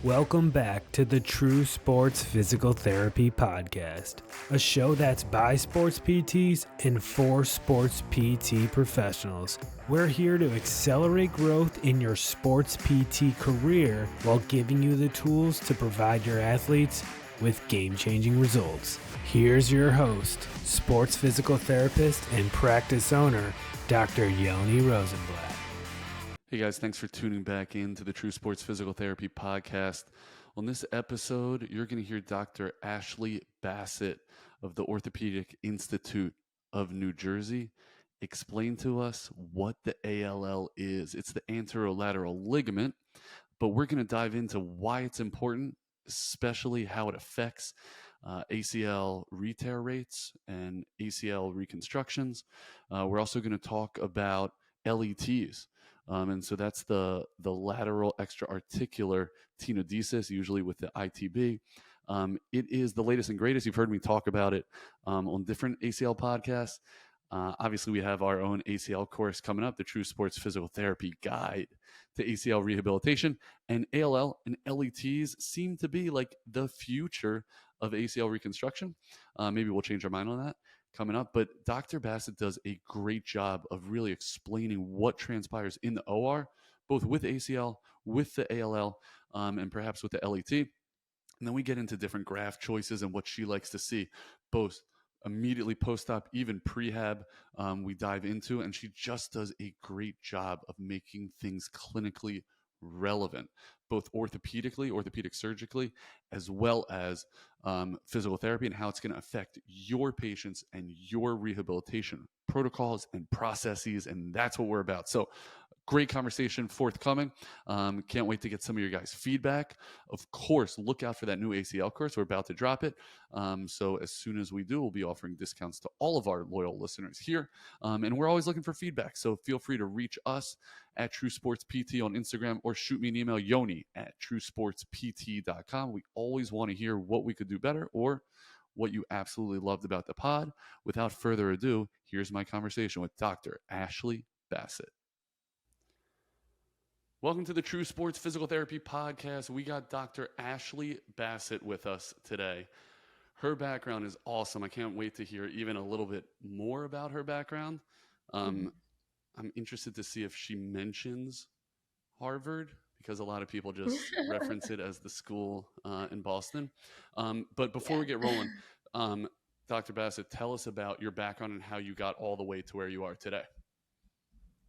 Welcome back to the True Sports Physical Therapy Podcast, a show that's by sports PTs and for sports PT professionals. We're here to accelerate growth in your sports PT career while giving you the tools to provide your athletes with game-changing results. Here's your host, sports physical therapist and practice owner, Dr. Yoni Rosenblatt. Hey guys, thanks for tuning back in to the True Sports Physical Therapy Podcast. On this episode, you're going to hear Dr. Ashley Bassett of the Orthopedic Institute of New Jersey explain to us what the ALL is. It's the anterolateral ligament, but we're going to dive into why it's important, especially how it affects ACL re-tear rates and ACL reconstructions. We're also going to talk about LETs. And so that's the lateral extra-articular tenodesis, usually with the ITB. It is the latest and greatest. You've heard me talk about it on different ACL podcasts. Obviously, we have our own ACL course coming up, the True Sports Physical Therapy Guide to ACL Rehabilitation. And ALL and LETs seem to be like the future of ACL reconstruction. Maybe we'll change our mind on that coming up, but Dr. Bassett does a great job of really explaining what transpires in the OR, both with ACL, with the ALL, and perhaps with the LET. And then we get into different graft choices and what she likes to see, both immediately post-op, even prehab, we dive into, and she just does a great job of making things clinically relevant, both orthopedic surgically, as well as physical therapy and how it's going to affect your patients and your rehabilitation protocols and processes. And that's what we're about. So great conversation forthcoming. Can't wait to get some of your guys' feedback. Of course, look out for that new ACL course. We're about to drop it. So as soon as we do, we'll be offering discounts to all of our loyal listeners here. And we're always looking for feedback. So feel free to reach us at True Sports PT on Instagram or shoot me an email, yoni@truesportspt.com. We always want to hear what we could do better or what you absolutely loved about the pod. Without further ado, here's my conversation with Dr. Ashley Bassett. Welcome to the True Sports Physical Therapy Podcast. We got Dr. Ashley Bassett with us today. Her background is awesome. I can't wait to hear even a little bit more about her background. I'm interested to see if she mentions Harvard, because a lot of people just reference it as the school in Boston. But before we get rolling, Dr. Bassett, tell us about your background and how you got all the way to where you are today.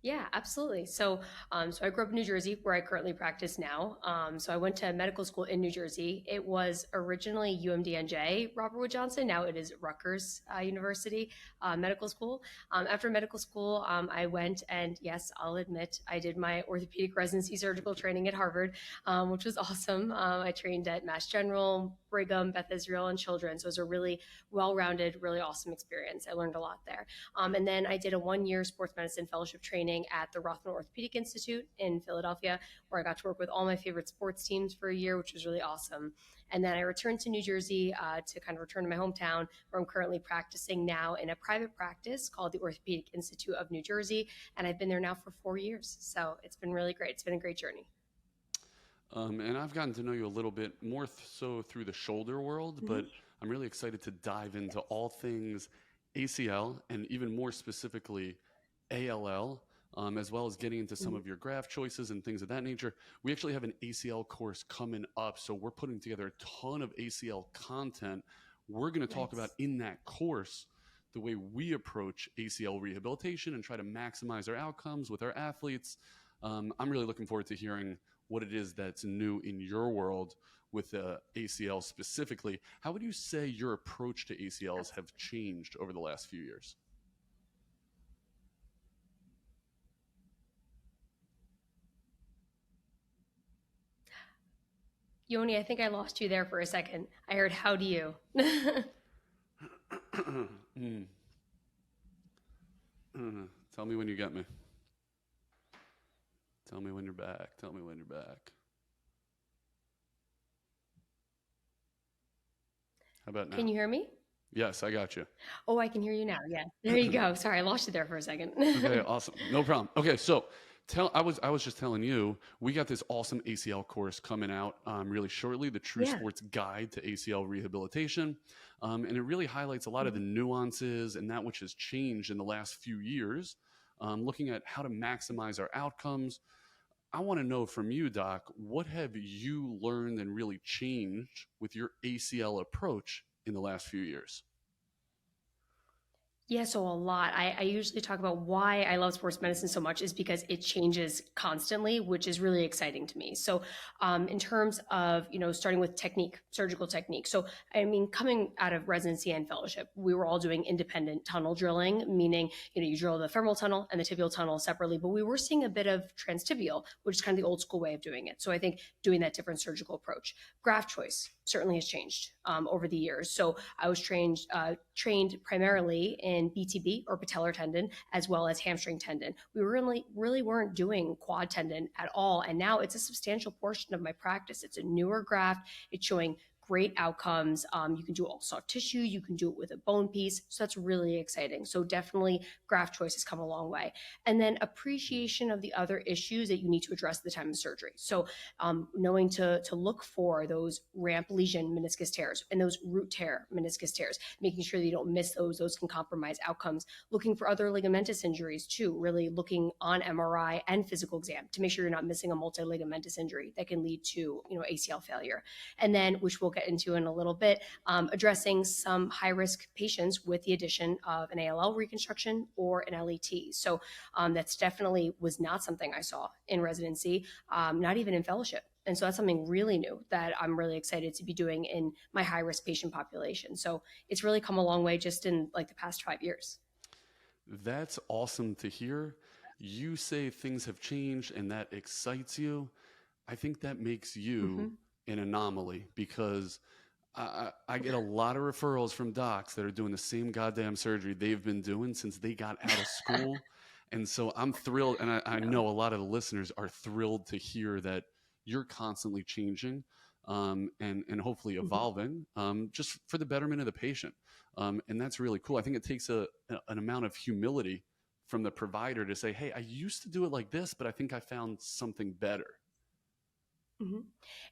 Yeah, absolutely. So I grew up in New Jersey, where I currently practice now. So I went to medical school in New Jersey. It was originally UMDNJ, Robert Wood Johnson. Now it is Rutgers University Medical School. After medical school, I went and yes, I'll admit, I did my orthopedic residency surgical training at Harvard, which was awesome. I trained at Mass General, Brigham, Beth Israel, and Children's. So it was a really well-rounded, really awesome experience. I learned a lot there. And then I did a 1-year sports medicine fellowship training at the Rothman Orthopedic Institute in Philadelphia, where I got to work with all my favorite sports teams for a year, which was really awesome. And then I returned to New Jersey to kind of return to my hometown, where I'm currently practicing now in a private practice called the Orthopedic Institute of New Jersey. And I've been there now for 4 years. So it's been really great. It's been a great journey. And I've gotten to know you a little bit more so through the shoulder world, but I'm really excited to dive into all things ACL and even more specifically ALL, as well as getting into some of your graft choices and things of that nature. We actually have an ACL course coming up, so we're putting together a ton of ACL content. We're going to talk about in that course the way we approach ACL rehabilitation and try to maximize our outcomes with our athletes. I'm really looking forward to hearing what it is that's new in your world with ACL specifically. How would you say your approach to ACLs have changed over the last few years? Yoni, I think I lost you there for a second. I heard, how do you? Tell me when you get me. Tell me when you're back. Tell me when you're back. How about now? Can you hear me? Yes, I got you. Oh, I can hear you now. Yeah. There you go. Sorry, I lost you there for a second. Okay, awesome. No problem. Okay, so I was just telling you, we got this awesome ACL course coming out really shortly, the True Yeah. Sports Guide to ACL Rehabilitation. And it really highlights a lot of the Mhm. nuances and that which has changed in the last few years, looking at how to maximize our outcomes. I want to know from you, Doc, what have you learned and really changed with your ACL approach in the last few years? Yeah, so a lot. I usually talk about why I love sports medicine so much is because it changes constantly, which is really exciting to me. So, in terms of starting with technique, surgical technique. So, I mean, coming out of residency and fellowship, we were all doing independent tunnel drilling, meaning you drill the femoral tunnel and the tibial tunnel separately. But we were seeing a bit of transtibial, which is kind of the old school way of doing it. So, I think doing that different surgical approach. Graft choice certainly has changed over the years. So, I was trained primarily in BTB or patellar tendon, as well as hamstring tendon. We really weren't doing quad tendon at all. And now it's a substantial portion of my practice. It's a newer graft. It's showing great outcomes. You can do all soft tissue. You can do it with a bone piece. So that's really exciting. So definitely graft choice has come a long way. And then appreciation of the other issues that you need to address at the time of surgery. So knowing to look for those ramp lesion meniscus tears and those root tear meniscus tears, making sure that you don't miss those. Those can compromise outcomes. Looking for other ligamentous injuries too, really looking on MRI and physical exam to make sure you're not missing a multiligamentous injury that can lead to ACL failure. And then, which we'll get into in a little bit, addressing some high-risk patients with the addition of an ALL reconstruction or an LET. So that's definitely was not something I saw in residency, not even in fellowship. And so that's something really new that I'm really excited to be doing in my high-risk patient population. So it's really come a long way just in like the past 5 years. That's awesome to hear. You say things have changed and that excites you. I think that makes you Mm-hmm. an anomaly because I get a lot of referrals from docs that are doing the same goddamn surgery they've been doing since they got out of school. And so I'm thrilled. And I No. know a lot of the listeners are thrilled to hear that you're constantly changing and hopefully Mm-hmm. evolving just for the betterment of the patient. And that's really cool. I think it takes an amount of humility from the provider to say, hey, I used to do it like this, but I think I found something better. Mm-hmm.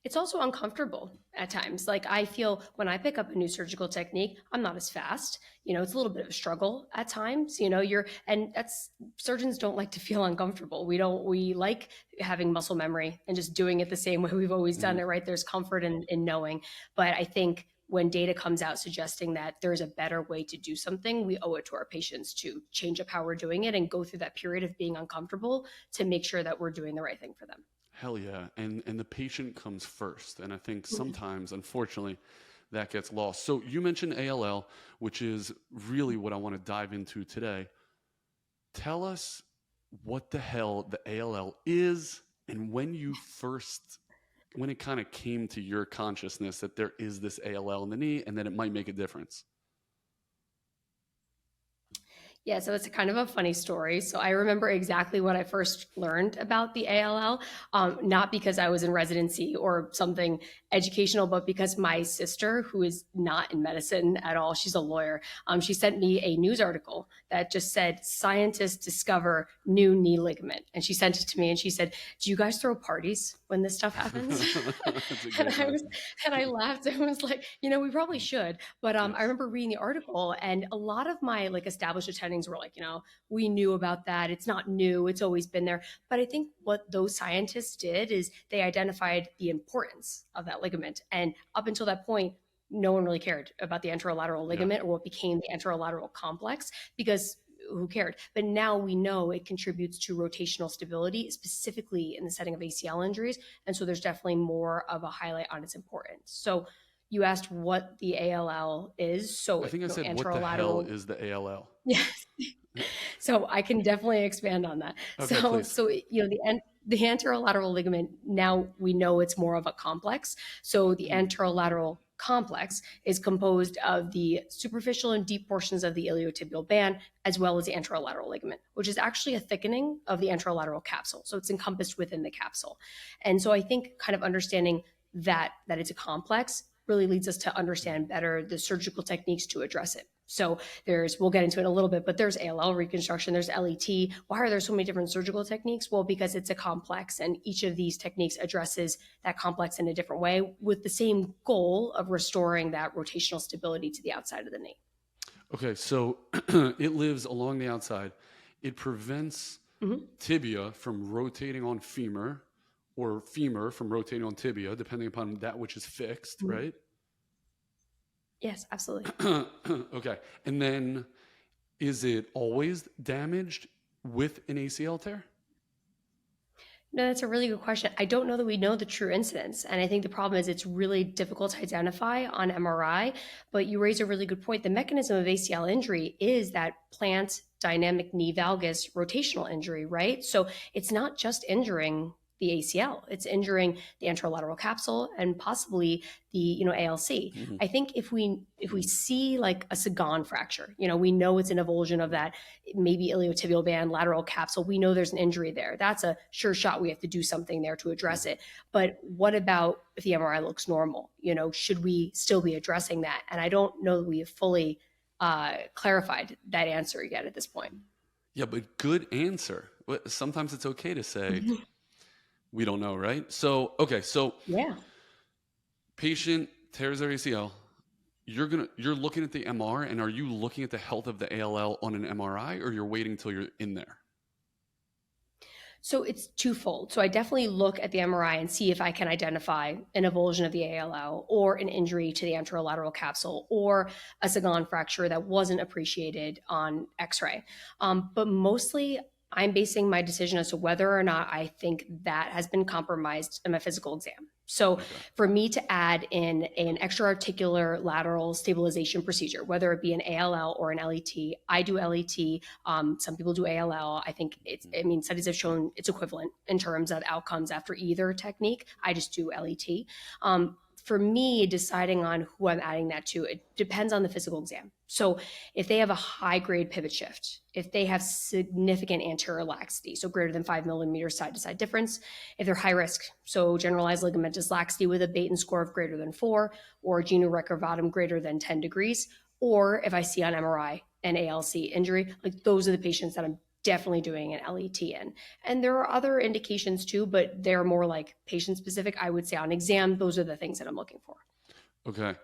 It's also uncomfortable at times. Like I feel when I pick up a new surgical technique, I'm not as fast. It's a little bit of a struggle at times. And that's surgeons don't like to feel uncomfortable. We like having muscle memory and just doing it the same way we've always done Mhm. it, right? There's comfort in knowing. But I think when data comes out suggesting that there's a better way to do something, we owe it to our patients to change up how we're doing it and go through that period of being uncomfortable to make sure that we're doing the right thing for them. Hell yeah. And the patient comes first. And I think sometimes, unfortunately, that gets lost. So you mentioned ALL, which is really what I want to dive into today. Tell us what the hell the ALL is and when it kind of came to your consciousness that there is this ALL in the knee and that it might make a difference. Yeah, so it's a kind of a funny story. So I remember exactly when I first learned about the ALL, not because I was in residency or something educational, but because my sister, who is not in medicine at all, she's a lawyer, she sent me a news article that just said, scientists discover new knee ligament. And she sent it to me and she said, do you guys throw parties when this stuff happens? That's a and great I was, question. and I laughed and was like, we probably should. But I Yes. remember reading the article, and a lot of my like established attendings were like, we knew about that. It's not new. It's always been there. But I think what those scientists did is they identified the importance of that ligament, and up until that point, no one really cared about the anterolateral Yeah. ligament or what became the anterolateral complex because who cared? But now we know it contributes to rotational stability, specifically in the setting of ACL injuries. And so there's definitely more of a highlight on its importance. So you asked what the ALL is. So, I think I said, what the hell anterolateral. is the ALL? Yes. So I can definitely expand on that. Okay, So, please. so the anterolateral ligament, now we know it's more of a complex. So the anterolateral complex is composed of the superficial and deep portions of the iliotibial band, as well as the anterolateral ligament, which is actually a thickening of the anterolateral capsule. So it's encompassed within the capsule. And so I think kind of understanding that it's a complex really leads us to understand better the surgical techniques to address it. So we'll get into it in a little bit, but there's ALL reconstruction, there's LET. Why are there so many different surgical techniques? Well, because it's a complex, and each of these techniques addresses that complex in a different way with the same goal of restoring that rotational stability to the outside of the knee. Okay, so it lives along the outside. It prevents tibia from rotating on femur, or femur from rotating on tibia, depending upon that which is fixed, right? Yes, absolutely. Okay. And then is it always damaged with an ACL tear? No, that's a really good question. I don't know that we know the true incidence. And I think the problem is it's really difficult to identify on MRI, but you raise a really good point. The mechanism of ACL injury is that plant dynamic knee valgus rotational injury, right? So it's not just injuring the ACL, it's injuring the anterolateral capsule and possibly the ALC. I think if we see like a Sagan fracture, we know it's an avulsion of that maybe iliotibial band, lateral capsule. We know there's an injury there. That's a sure shot. We have to do something there to address it. But what about if the MRI looks normal? Should we still be addressing that? And I don't know that we have fully clarified that answer yet at this point. Yeah, but good answer. Sometimes it's okay to say, we don't know, right? So, okay, so yeah, patient tears their ACL. You're looking at the MR, and are you looking at the health of the ALL on an MRI, or you're waiting till you're in there? So it's twofold. So I definitely look at the MRI and see if I can identify an avulsion of the ALL or an injury to the anterolateral capsule or a Sagan fracture that wasn't appreciated on X-ray. But mostly I'm basing my decision as to whether or not I think that has been compromised in my physical exam. So for me to add in an extra-articular lateral stabilization procedure, whether it be an ALL or an LET, I do LET. Some people do ALL. I think studies have shown it's equivalent in terms of outcomes after either technique. I just do LET. For me, deciding on who I'm adding that to, it depends on the physical exam. So if they have a high grade pivot shift, if they have significant anterior laxity, so greater than 5 millimeters side to side difference, if they're high risk, so generalized ligamentous laxity with a Baton score of greater than 4, or genu recurvatum greater than 10 degrees, or if I see on MRI an ALC injury, like those are the patients that I'm definitely doing an LET in. And there are other indications too, but they're more like patient specific. I would say on exam, those are the things that I'm looking for. Okay.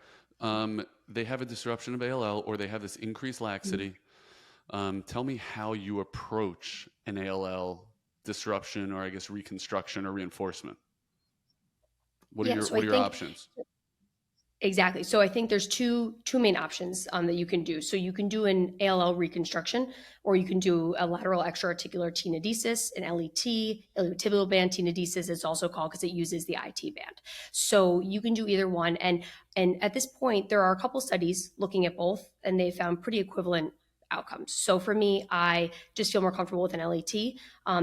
They have a disruption of ALL, or they have this increased laxity. Tell me how you approach an ALL disruption, or I guess reconstruction or reinforcement. What are your options? Exactly. So I think there's two main options that you can do. So you can do an ALL reconstruction, or you can do a lateral extra-articular tenodesis, an LET, iliotibial band tenodesis, it's also called because it uses the IT band. So you can do either one. And at this point, there are a couple studies looking at both, and they found pretty equivalent outcomes. So for me, I just feel more comfortable with an LET.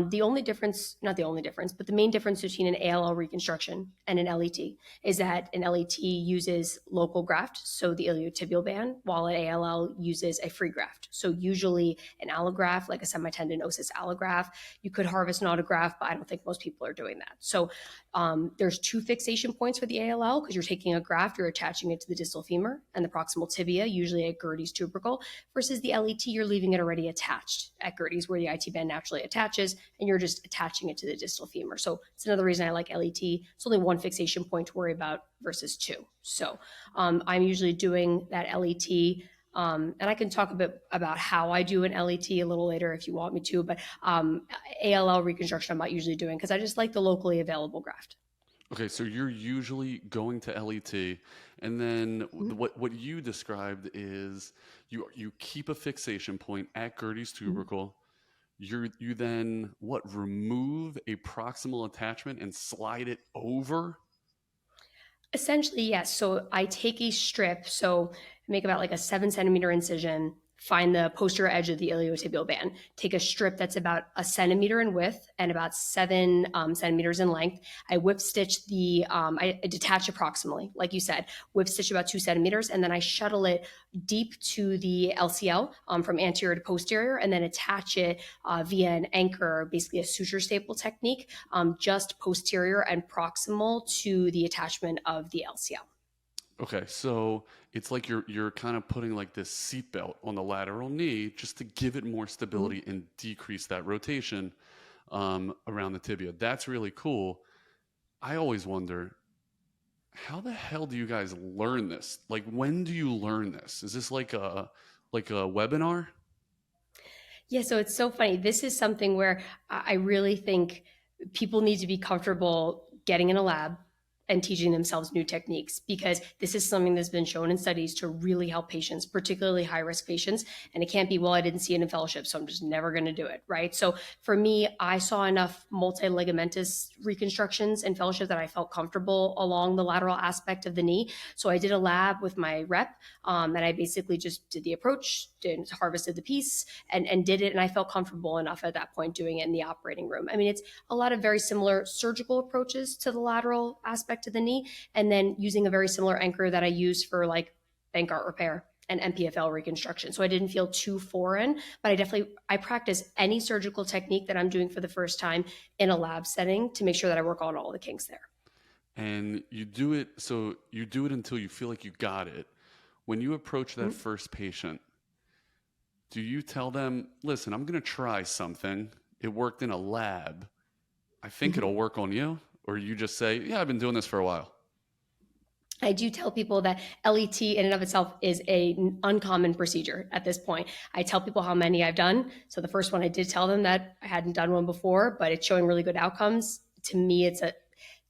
The only difference, not the only difference, but the main difference between an ALL reconstruction and an LET is that an LET uses local graft, so the iliotibial band, while an ALL uses a free graft. So usually an allograft, like a semitendinosus allograft, you could harvest an autograft, but I don't think most people are doing that. So there's two fixation points for the ALL because you're taking a graft, you're attaching it to the distal femur and the proximal tibia, usually at Gerdy's tubercle, versus the LET, you're leaving it already attached at Gerdy's where the IT band naturally attaches, and you're just attaching it to the distal femur. So it's another reason I like LET. It's only one fixation point to worry about versus two. So I'm usually doing that LET. And I can talk a bit about how I do an LET a little later if you want me to, but ALL reconstruction I'm not usually doing because I just like the locally available graft. Okay, so you're usually going to LET, and then what you described is you keep a fixation point at Gerdy's tubercle. You then remove a proximal attachment and slide it over? Essentially, yes. So I take a strip, so make about like a 7 centimeter incision, find the posterior edge of the iliotibial band, take a strip that's about 1 centimeter in width and about 7 centimeters in length. I whip stitch I detach approximately, like you said, whip stitch about 2 centimeters, and then I shuttle it deep to the LCL from anterior to posterior, and then attach it via an anchor, basically a suture staple technique, just posterior and proximal to the attachment of the LCL. Okay, so it's like you're kind of putting like this seatbelt on the lateral knee just to give it more Mhm. stability and decrease that rotation around the tibia. That's really cool. I always wonder, how the hell do you guys learn this? Like, when do you learn this? Is this like a webinar? Yeah, so it's so funny. This is something where I really think people need to be comfortable getting in a lab and teaching themselves new techniques, because this is something that's been shown in studies to really help patients, particularly high risk patients. And it can't be, well, I didn't see it in fellowship, so I'm just never going to do it, right? So for me, I saw enough multi-ligamentous reconstructions in fellowship that I felt comfortable along the lateral aspect of the knee. So I did a lab with my rep, and I basically just did the approach, harvested the piece, and did it. And I felt comfortable enough at that point doing it in the operating room. I mean, it's a lot of very similar surgical approaches to the lateral aspect of the knee, and then using a very similar anchor that I use for like Bankart repair and MPFL reconstruction. So I didn't feel too foreign, but I practice any surgical technique that I'm doing for the first time in a lab setting to make sure that I work on all the kinks there. And you do it, so you do it until you feel like you got it. When you approach that Mhm. first patient, do you tell them, listen, I'm going to try something. It worked in a lab. I think Mhm. it'll work on you. Or you just say, yeah, I've been doing this for a while. I do tell people that LET in and of itself is an uncommon procedure at this point. I tell people how many I've done. So the first one, I did tell them that I hadn't done one before, but it's showing really good outcomes. To me, it's a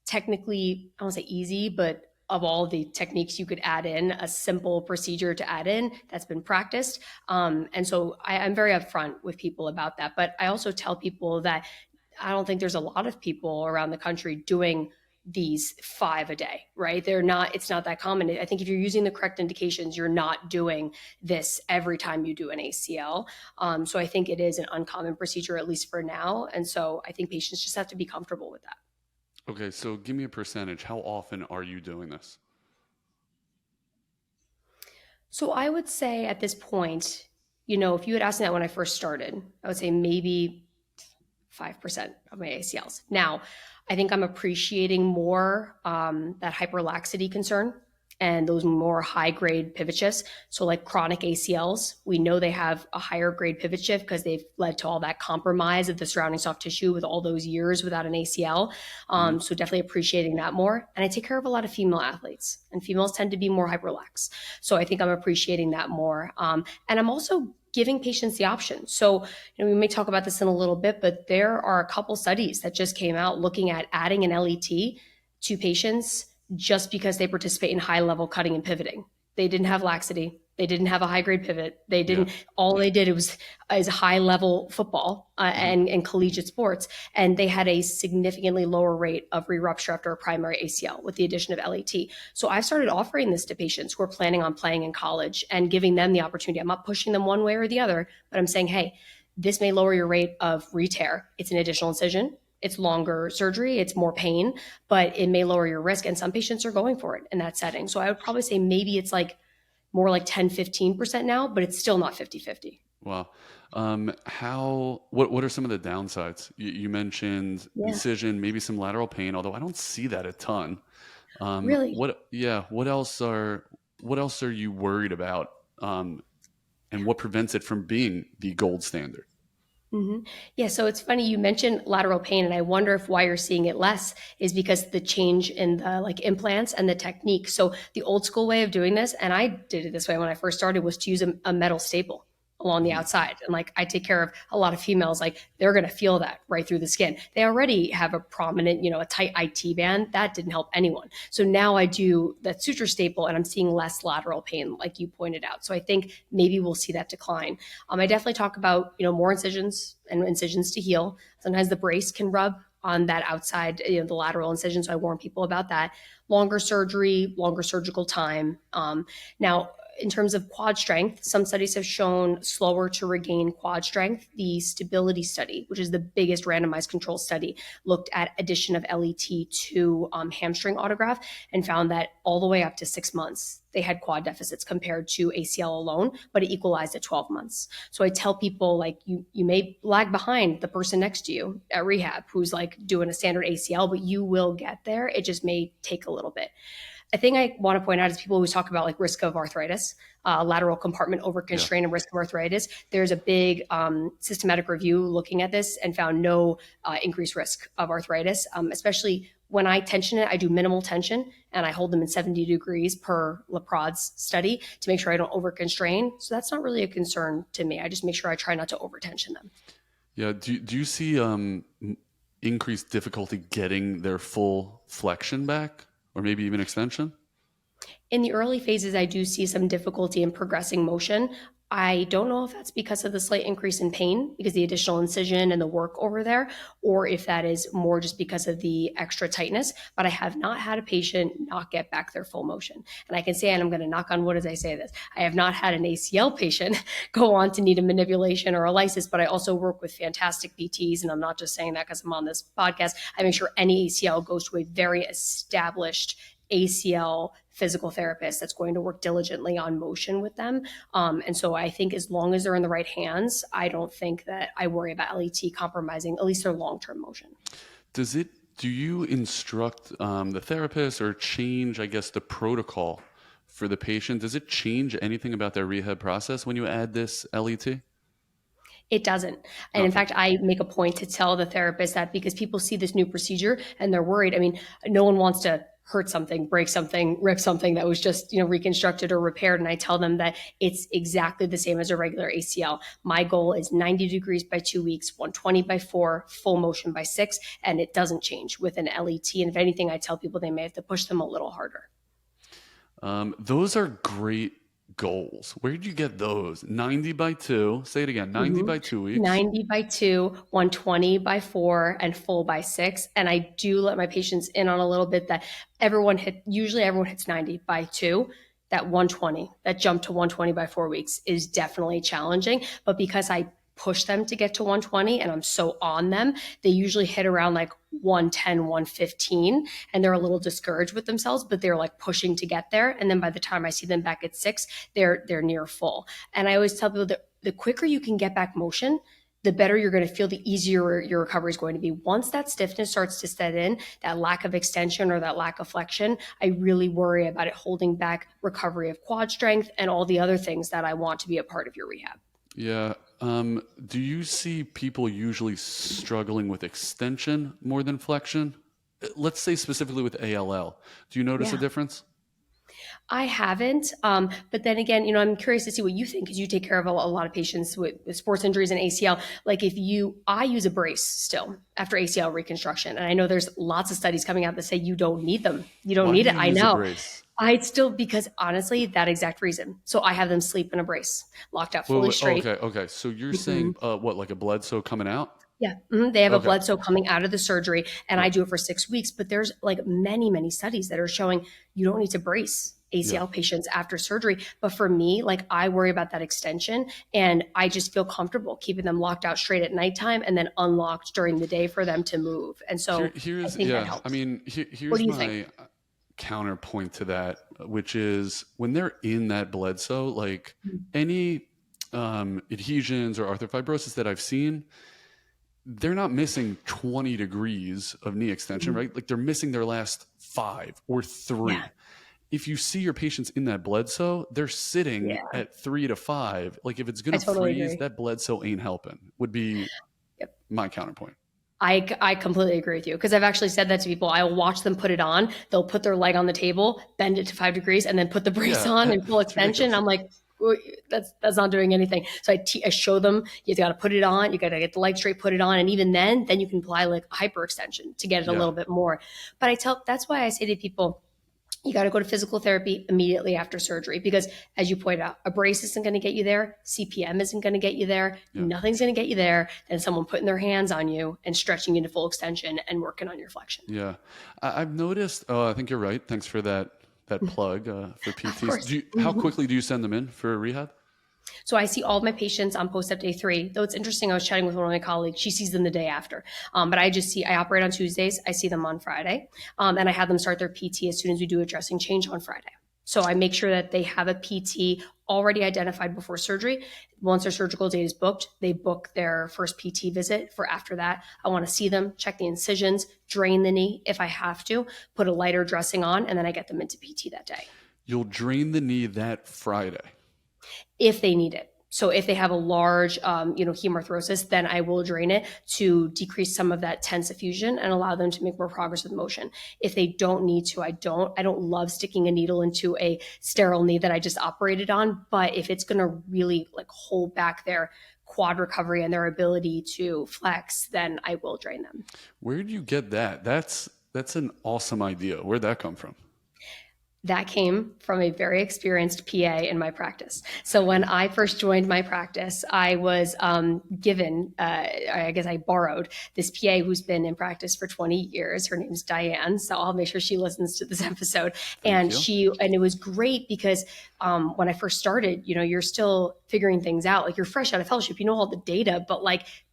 technically, I won't say easy, but of all the techniques you could add in, a simple procedure to add in that's been practiced. And so I'm very upfront with people about that. But I also tell people that I don't think there's a lot of people around the country doing these 5 a day, right? It's not that common. I think if you're using the correct indications, you're not doing this every time you do an ACL. So I think it is an uncommon procedure, at least for now. And so I think patients just have to be comfortable with that. Okay, so give me a percentage. How often are you doing this? So I would say at this point, if you had asked me that when I first started, I would say maybe 5% of my ACLs. Now, I think I'm appreciating more that hyperlaxity concern and those more high grade pivot shifts. So, like chronic ACLs, we know they have a higher grade pivot shift because they've led to all that compromise of the surrounding soft tissue with all those years without an ACL. Mhm. So, definitely appreciating that more. And I take care of a lot of female athletes, and females tend to be more hyperlax. So, I think I'm appreciating that more. And I'm also giving patients the option. So, we may talk about this in a little bit, but there are a couple studies that just came out looking at adding an LET to patients just because they participate in high level cutting and pivoting. They didn't have laxity. They didn't have a high grade pivot. They Yeah. didn't. All they did was is high level football Mhm. and collegiate sports, and they had a significantly lower rate of re-rupture after a primary ACL with the addition of LET. So I've started offering this to patients who are planning on playing in college and giving them the opportunity. I'm not pushing them one way or the other, but I'm saying, hey, this may lower your rate of re-tear. It's an additional incision. It's longer surgery. It's more pain, but it may lower your risk. And some patients are going for it in that setting. So I would probably say maybe it's like more like 10-15% now, but it's still not 50-50. Wow. What are some of the downsides? You mentioned Yeah, incision, maybe some lateral pain, although I don't see that a ton. really. Yeah, what else are you worried about? And what prevents it from being the gold standard? hmm Yeah, so it's funny you mentioned lateral pain, and I wonder if why you're seeing it less is because the change in the like implants and the technique. So the old school way of doing this, and I did it this way when I first started, was to use a metal staple along the Mhm. outside. And like I take care of a lot of females, like they're gonna feel that right through the skin. They already have a prominent, a tight IT band. That didn't help anyone. So now I do that suture staple and I'm seeing less lateral pain, like you pointed out. So I think maybe we'll see that decline. I definitely talk about, more incisions and incisions to heal. Sometimes the brace can rub on that outside, the lateral incision. So I warn people about that. Longer surgery, longer surgical time. Now, in terms of quad strength, some studies have shown slower to regain quad strength. The stability study, which is the biggest randomized control study, looked at addition of LET to hamstring autograft and found that all the way up to 6 months, they had quad deficits compared to ACL alone, but it equalized at 12 months. So I tell people like you may lag behind the person next to you at rehab who's like doing a standard ACL, but you will get there. It just may take a little bit. a thing I want to point out is people always talk about like risk of arthritis, lateral compartment overconstraint and risk of arthritis. There's a big systematic review looking at this and found no increased risk of arthritis, especially when I tension it. I do minimal tension and I hold them in 70 degrees per Laprod's study to make sure I don't overconstrain. So that's not really a concern to me. I just make sure I try not to overtension them. Yeah. Do you see increased difficulty getting their full flexion back, or maybe even extension? In the early phases, I do see some difficulty in progressing motion. I don't know if that's because of the slight increase in pain, because the additional incision and the work over there, or if that is more just because of the extra tightness. But I have not had a patient not get back their full motion. And I can say, and I'm going to knock on wood as I say this, I have not had an ACL patient go on to need a manipulation or a lysis, but I also work with fantastic PTs. And I'm not just saying that because I'm on this podcast. I make sure any ACL goes to a very established ACL physical therapist that's going to work diligently on motion with them. And so I think as long as they're in the right hands, I don't think that I worry about LET compromising at least their long-term motion. Do you instruct the therapist or change, I guess, the protocol for the patient? Does it change anything about their rehab process when you add this LET? It doesn't. And in fact, I make a point to tell the therapist that because people see this new procedure and they're worried. I mean, no one wants to hurt something, break something, rip something that was just, reconstructed or repaired. And I tell them that it's exactly the same as a regular ACL. My goal is 90 degrees by 2 weeks, 120 by 4, full motion by 6, and it doesn't change with an LET. And if anything, I tell people they may have to push them a little harder. Those are great goals. Where did you get those? 90 by 2. Say it again. 90 by 2 weeks. 90 by 2, 120 by 4, and full by 6. And I do let my patients in on a little bit that usually everyone hits 90 by 2. That 120, that jump to 120 by 4 weeks is definitely challenging. But because I push them to get to 120 and I'm so on them, they usually hit around like 110, 115, and they're a little discouraged with themselves, but they're like pushing to get there. And then by the time I see them back at 6, they're near full. And I always tell people that the quicker you can get back motion, the better you're going to feel, the easier your recovery is going to be. Once that stiffness starts to set in, that lack of extension or that lack of flexion, I really worry about it holding back recovery of quad strength and all the other things that I want to be a part of your rehab. Yeah. Do you see people usually struggling with extension more than flexion? Let's say specifically with ALL. Do you notice a difference? I haven't. But then again, I'm curious to see what you think because you take care of a lot of patients with sports injuries and ACL. Like I use a brace still after ACL reconstruction. And I know there's lots of studies coming out that say you don't need them. You don't need it. I know. Because honestly, that exact reason. So I have them sleep in a brace, locked out fully straight. Okay. So you're saying like a Bledsoe coming out? Yeah, they have a Bledsoe coming out of the surgery, and I do it for 6 weeks. But there's like many studies that are showing you don't need to brace ACL patients after surgery. But for me, like I worry about that extension, and I just feel comfortable keeping them locked out straight at nighttime and then unlocked during the day for them to move. And so I think that helps. I mean, here's my counterpoint to that, which is when they're in that Bledsoe, like any adhesions or arthrofibrosis that I've seen, they're not missing 20 degrees of knee extension, right? Like they're missing their last 5 or 3. Yeah. If you see your patients in that Bledsoe, they're sitting at 3 to 5. Like if it's going to freeze, that Bledsoe ain't helping, would be my counterpoint. I completely agree with you because I've actually said that to people. I'll watch them put it on. They'll put their leg on the table, bend it to 5 degrees, and then put the brace on in full extension. I'm like, that's not doing anything. So I show them, you got to put it on. You got to get the leg straight, put it on. And even then you can apply like hyperextension to get it a little bit more. But that's why I say to people, you got to go to physical therapy immediately after surgery because as you pointed out, a brace isn't going to get you there. CPM isn't going to get you there. Yeah. Nothing's going to get you there. And someone putting their hands on you and stretching you to full extension and working on your flexion. Yeah. I've noticed, I think you're right. Thanks for that plug for PTs. How quickly do you send them in for rehab? So I see all of my patients on post-op day 3. Though it's interesting, I was chatting with one of my colleagues. She sees them the day after. But I operate on Tuesdays. I see them on Friday. And I have them start their PT as soon as we do a dressing change on Friday. So I make sure that they have a PT already identified before surgery. Once their surgical date is booked, they book their first PT visit for after that. I want to see them, check the incisions, drain the knee if I have to, put a lighter dressing on, and then I get them into PT that day. You'll drain the knee that Friday if they need it. So if they have a large, hemarthrosis, then I will drain it to decrease some of that tense effusion and allow them to make more progress with motion. If they don't need to, I don't love sticking a needle into a sterile knee that I just operated on. But if it's going to really hold back their quad recovery and their ability to flex, then I will drain them. Where did you get that? That's an awesome idea. Where'd that come from? That came from a very experienced PA in my practice. So when I first joined my practice, I was given, I guess I borrowed this PA who's been in practice for 20 years. Her name's Diane. So I'll make sure she listens to this episode. And it was great because when I first started, you're still figuring things out. You're fresh out of fellowship, you know all the data, but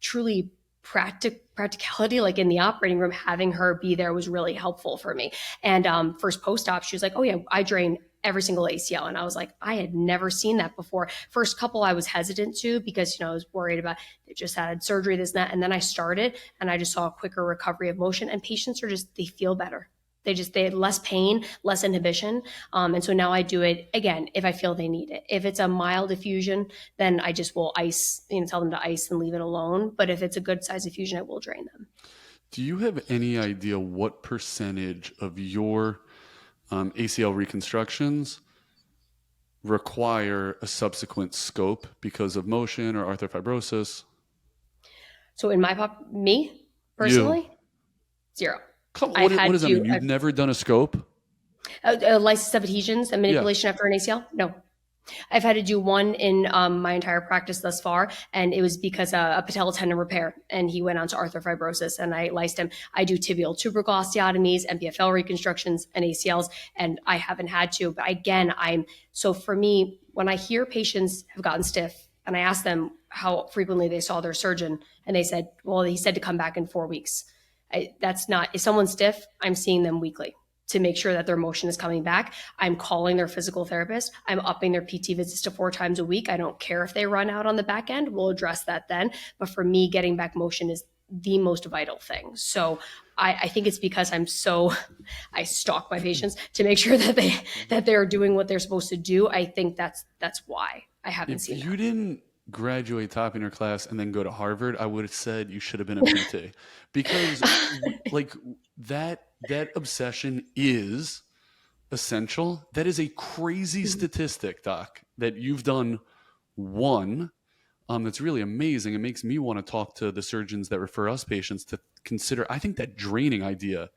truly practicality, in the operating room, having her be there was really helpful for me. And first post-op, she was like, oh yeah, I drain every single ACL. And I was like, I had never seen that before. First couple I was hesitant to because, I was worried about they just had surgery, this and that. And then I started and I just saw a quicker recovery of motion, and patients they feel better. They had less pain, less inhibition. And so now I do it again if I feel they need it. If it's a mild effusion, then I just will ice, tell them to ice and leave it alone. But if it's a good size effusion, I will drain them. Do you have any idea what percentage of your ACL reconstructions require a subsequent scope because of motion or arthrofibrosis? So in me personally, zero. What does that mean? You've never done a scope? Lysis of adhesions and manipulation after an ACL? No. I've had to do one in my entire practice thus far, and it was because a patella tendon repair, and he went on to arthrofibrosis, and I lysed him. I do tibial tubercle osteotomies, MPFL reconstructions, and ACLs, and I haven't had to. But again, so for me, when I hear patients have gotten stiff, and I ask them how frequently they saw their surgeon, and they said, well, he said to come back in 4 weeks. If someone's stiff, I'm seeing them weekly to make sure that their motion is coming back. I'm calling their physical therapist. I'm upping their PT visits to 4 times a week. I don't care if they run out on the back end. We'll address that then. But for me, getting back motion is the most vital thing. So I think it's because I stalk my patients to make sure that they're doing what they're supposed to do. I think that's why I haven't seen that. If you didn't graduate top in your class and then go to Harvard, I would have said you should have been a PT because that obsession is essential. That is a crazy statistic, Doc, that you've done one. That's really amazing. It makes me want to talk to the surgeons that refer us patients to consider. I think that draining idea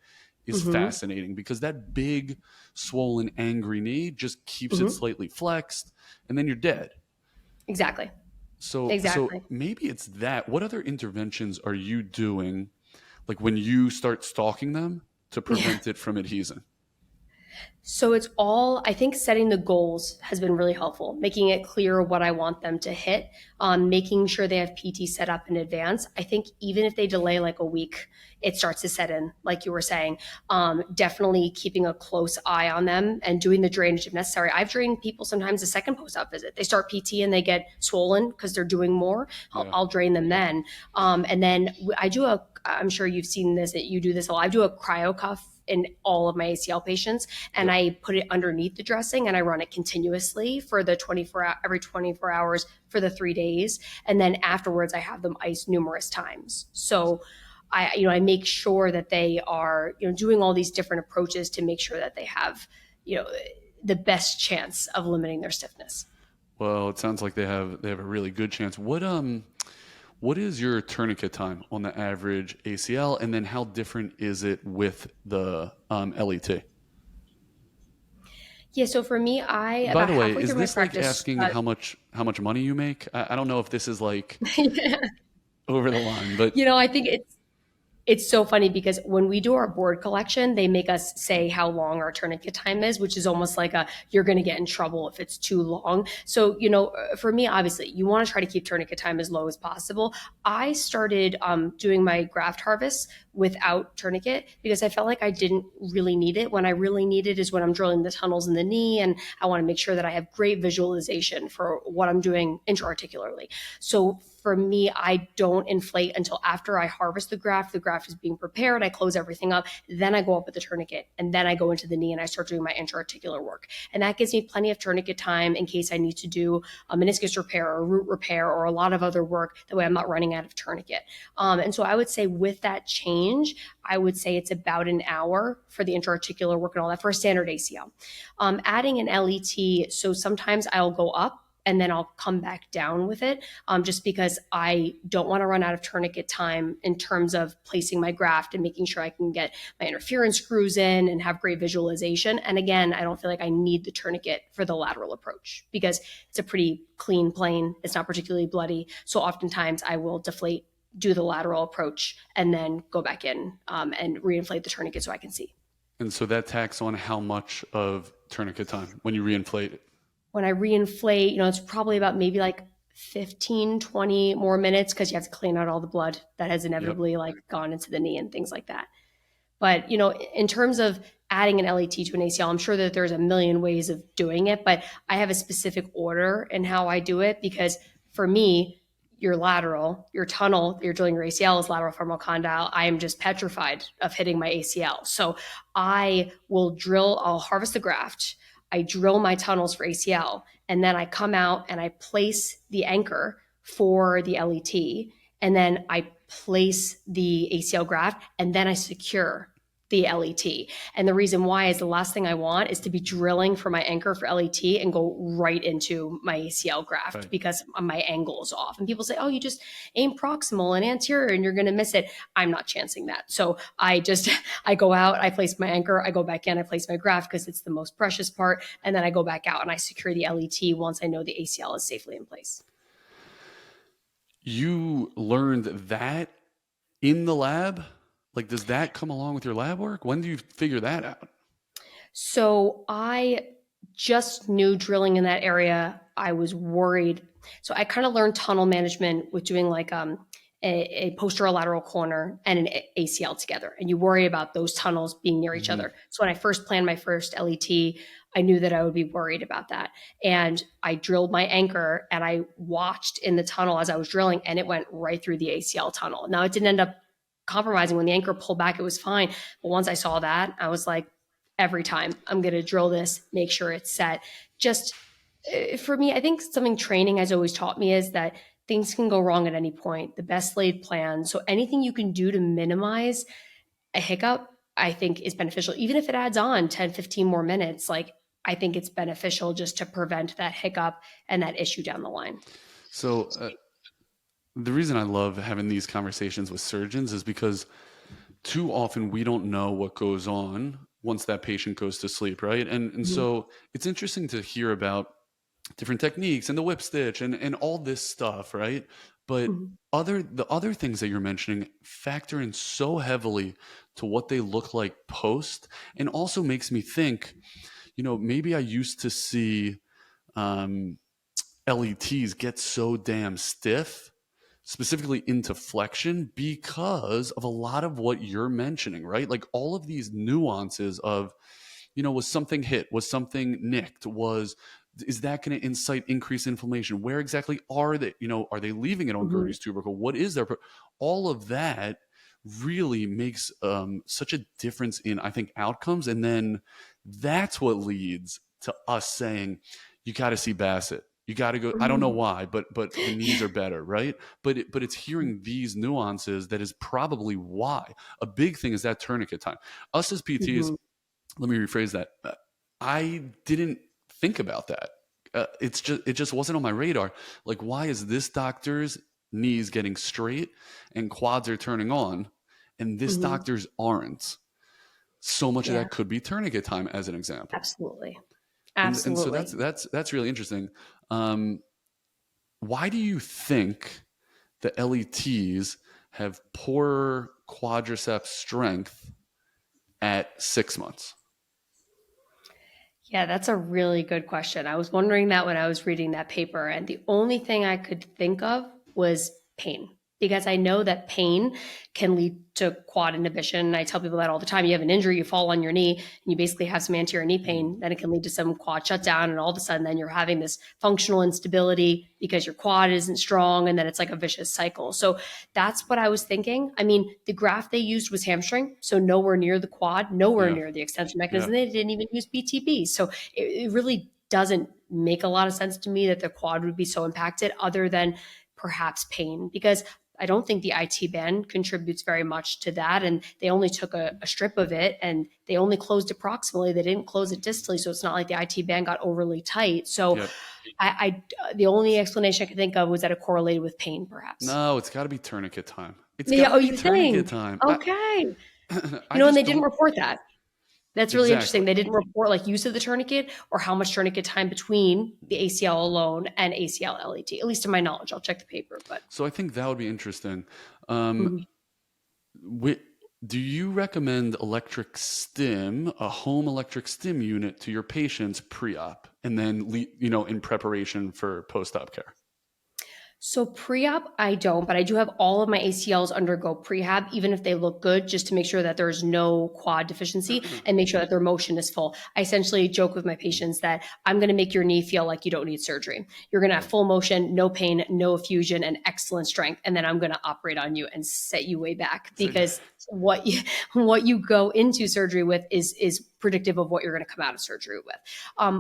is fascinating because that big, swollen, angry knee just keeps it slightly flexed, and then you're dead. Exactly. So maybe it's that. What other interventions are you doing, when you start stalking them to prevent it from adhesing? So it's I think setting the goals has been really helpful, making it clear what I want them to hit, making sure they have PT set up in advance. I think even if they delay a week, it starts to set in, like you were saying. Definitely keeping a close eye on them and doing the drainage if necessary. I've drained people sometimes a second post-op visit. They start PT and they get swollen because they're doing more. I'll drain them then. And then I do I'm sure you've seen this, that you do this a lot. I do a cryo cuff in all of my ACL patients, and I put it underneath the dressing and I run it continuously for every 24 hours for the 3 days. And then afterwards I have them iced numerous times. So I make sure that they are, doing all these different approaches to make sure that they have, the best chance of limiting their stiffness. Well, it sounds like they have a really good chance. What is your tourniquet time on the average ACL, and then how different is it with the LET? Yeah, so for me, By the way, is this asking how much money you make? I don't know if this is over the line, but I think it's so funny because when we do our board collection, they make us say how long our tourniquet time is, which is almost like you're going to get in trouble if it's too long. So, for me, obviously, you want to try to keep tourniquet time as low as possible. I started doing my graft harvest without tourniquet because I felt like I didn't really need it. When I really need it is when I'm drilling the tunnels in the knee, and I want to make sure that I have great visualization for what I'm doing intra-articularly. So for me, I don't inflate until after I harvest the graft. The graft is being prepared. I close everything up. Then I go up with the tourniquet, and then I go into the knee and I start doing my intra-articular work. And that gives me plenty of tourniquet time in case I need to do a meniscus repair or a root repair or a lot of other work. That way I'm not running out of tourniquet. And so I would say with that change, I would say it's about an hour for the intra-articular work and all that for a standard ACL. Adding an LET, so sometimes I'll go up and then I'll come back down with it, just because I don't want to run out of tourniquet time in terms of placing my graft and making sure I can get my interference screws in and have great visualization. And again, I don't feel like I need the tourniquet for the lateral approach because it's a pretty clean plane. It's not particularly bloody. So oftentimes I will deflate, do the lateral approach, and then go back in and reinflate the tourniquet so I can see. And so that tacks on how much of tourniquet time when you reinflate it? When I reinflate, it's probably about maybe like 15, 20 more minutes because you have to clean out all the blood that has inevitably gone into the knee and things like that. But, in terms of adding an LET to an ACL, I'm sure that there's a million ways of doing it, but I have a specific order in how I do it because for me, your lateral, your tunnel, you're drilling your ACL is lateral femoral condyle. I am just petrified of hitting my ACL. So I'll harvest the graft. I drill my tunnels for ACL, and then I come out and I place the anchor for the LET, and then I place the ACL graft, and then I secure the LET. And the reason why is the last thing I want is to be drilling for my anchor for LET and go right into my ACL graft because my angle is off. And people say, oh, you just aim proximal and anterior and you're going to miss it. I'm not chancing that. So I go out, I place my anchor, I go back in, I place my graft because it's the most precious part. And then I go back out and I secure the LET once I know the ACL is safely in place. You learned that in the lab? Like, does that come along with your lab work? When do you figure that out? So I just knew drilling in that area. I was worried. So I kind of learned tunnel management with doing like a posterolateral corner and an ACL together. And you worry about those tunnels being near each other. So when I first planned my first LET, I knew that I would be worried about that. And I drilled my anchor and I watched in the tunnel as I was drilling, and it went right through the ACL tunnel. Now it didn't end up compromising. When the anchor pulled back, it was fine. But once I saw that, I was like, every time I'm going to drill this, make sure it's set. Just for me, I think something training has always taught me is that things can go wrong at any point. The best laid plan. So anything you can do to minimize a hiccup, I think is beneficial. Even if it adds on 10, 15 more minutes, I think it's beneficial just to prevent that hiccup and that issue down the line. So the reason I love having these conversations with surgeons is because too often we don't know what goes on once that patient goes to sleep, right? And so it's interesting to hear about different techniques and the whip stitch and all this stuff, right? But the other things that you're mentioning factor in so heavily to what they look like post, and also makes me think, maybe I used to see LETs get so damn stiff, specifically into flexion, because of a lot of what you're mentioning, right? Like all of these nuances of, was something hit? Was something nicked? Is that going to incite increased inflammation? Where exactly are they? Are they leaving it on Gertie's tubercle? What is their, all of that really makes such a difference in, I think, outcomes. And then that's what leads to us saying, you got to see Bassett. You got to go. I don't know why, but the knees are better, right? But it's hearing these nuances that is probably why. A big thing is that tourniquet time. Us as PTs, let me rephrase that. I didn't think about that. It just wasn't on my radar. Like, why is this doctor's knees getting straight and quads are turning on, and this doctor's aren't? So much of that could be tourniquet time, as an example. Absolutely. And so that's really interesting. Why do you think the LETs have poorer quadriceps strength at 6 months? Yeah, that's a really good question. I was wondering that when I was reading that paper, and the only thing I could think of was pain, because I know that pain can lead to quad inhibition. And I tell people that all the time. You have an injury, you fall on your knee, and you basically have some anterior knee pain, then it can lead to some quad shutdown. And all of a sudden, then you're having this functional instability because your quad isn't strong. And then it's like a vicious cycle. So that's what I was thinking. I mean, the graph they used was hamstring. So nowhere near the quad, nowhere near the extension mechanism. They didn't even use BTB. So it really doesn't make a lot of sense to me that the quad would be so impacted other than perhaps pain, because I don't think the IT band contributes very much to that. And they only took a strip of it and they only closed it proximally. They didn't close it distally. So it's not like the IT band got overly tight. So the only explanation I could think of was that it correlated with pain, perhaps. No, it's got to be tourniquet time. It's you tourniquet think? time. Okay. And they didn't report that. That's really interesting. They didn't report like use of the tourniquet or how much tourniquet time between the ACL alone and ACL LET, at least to my knowledge. I'll check the paper. But so I think that would be interesting. Do you recommend electric stim, a home electric stim unit to your patients pre-op and then, in preparation for post-op care? So pre-op, I don't, but I do have all of my ACLs undergo prehab, even if they look good, just to make sure that there's no quad deficiency and make sure that their motion is full. I essentially joke with my patients that I'm going to make your knee feel like you don't need surgery. You're going to have full motion, no pain, no effusion, and excellent strength. And then I'm going to operate on you and set you way back, because what you go into surgery with is predictive of what you're going to come out of surgery with.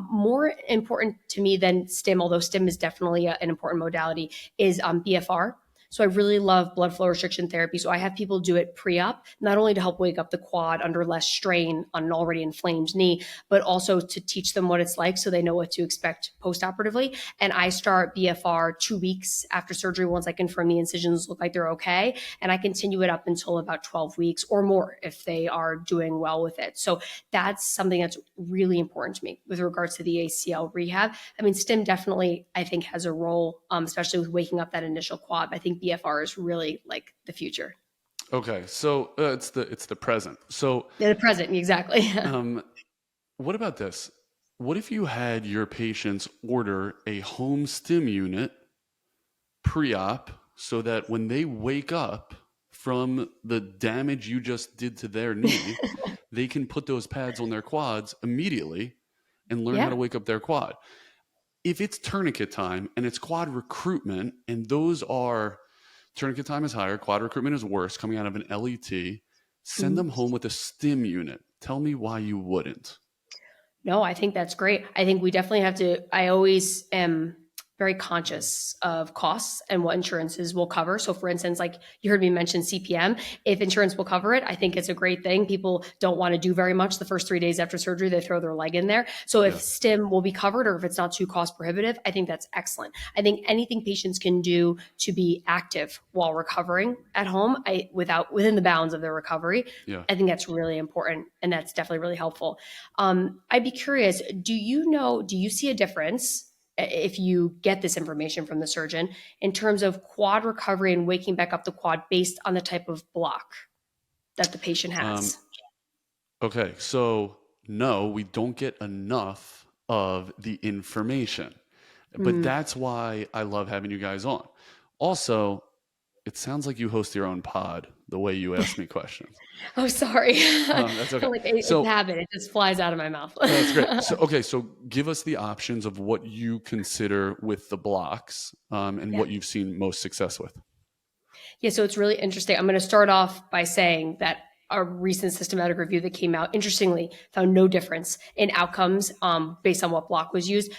More important to me than stim, although stim is definitely an important modality, is BFR. So I really love blood flow restriction therapy. So I have people do it pre-op, not only to help wake up the quad under less strain on an already inflamed knee, but also to teach them what it's like so they know what to expect post-operatively. And I start BFR 2 weeks after surgery once I confirm the incisions look like they're okay. And I continue it up until about 12 weeks or more if they are doing well with it. So that's something that's really important to me with regards to the ACL rehab. I mean, stim definitely, I think, has a role, especially with waking up that initial quad. I think BFR is really like the future. Okay, so it's the present. So the present, exactly. What about this? What if you had your patients order a home stim unit pre-op so that when they wake up from the damage you just did to their knee, they can put those pads on their quads immediately and learn how to wake up their quad? If it's tourniquet time and it's quad recruitment, and those are tourniquet time is higher, quad recruitment is worse coming out of an LET, send them home with a stim unit. Tell me why you wouldn't. No, I think that's great. I think we definitely have to, I always am very conscious of costs and what insurances will cover. So for instance, like you heard me mention CPM, if insurance will cover it, I think it's a great thing. People don't want to do very much the first 3 days after surgery, they throw their leg in there. So if stim will be covered, or if it's not too cost prohibitive, I think that's excellent. I think anything patients can do to be active while recovering at home, within the bounds of their recovery, I think that's really important. And that's definitely really helpful. I'd be curious, do you see a difference if you get this information from the surgeon in terms of quad recovery and waking back up the quad based on the type of block that the patient has? Okay, so no, we don't get enough of the information, but that's why I love having you guys on. Also, it sounds like you host your own pod the way you ask me questions. Oh, sorry. That's okay. It's a habit. It just flies out of my mouth. That's great. So give us the options of what you consider with the blocks and what you've seen most success with. Yeah, so it's really interesting. I'm going to start off by saying that a recent systematic review that came out, interestingly, found no difference in outcomes based on what block was used.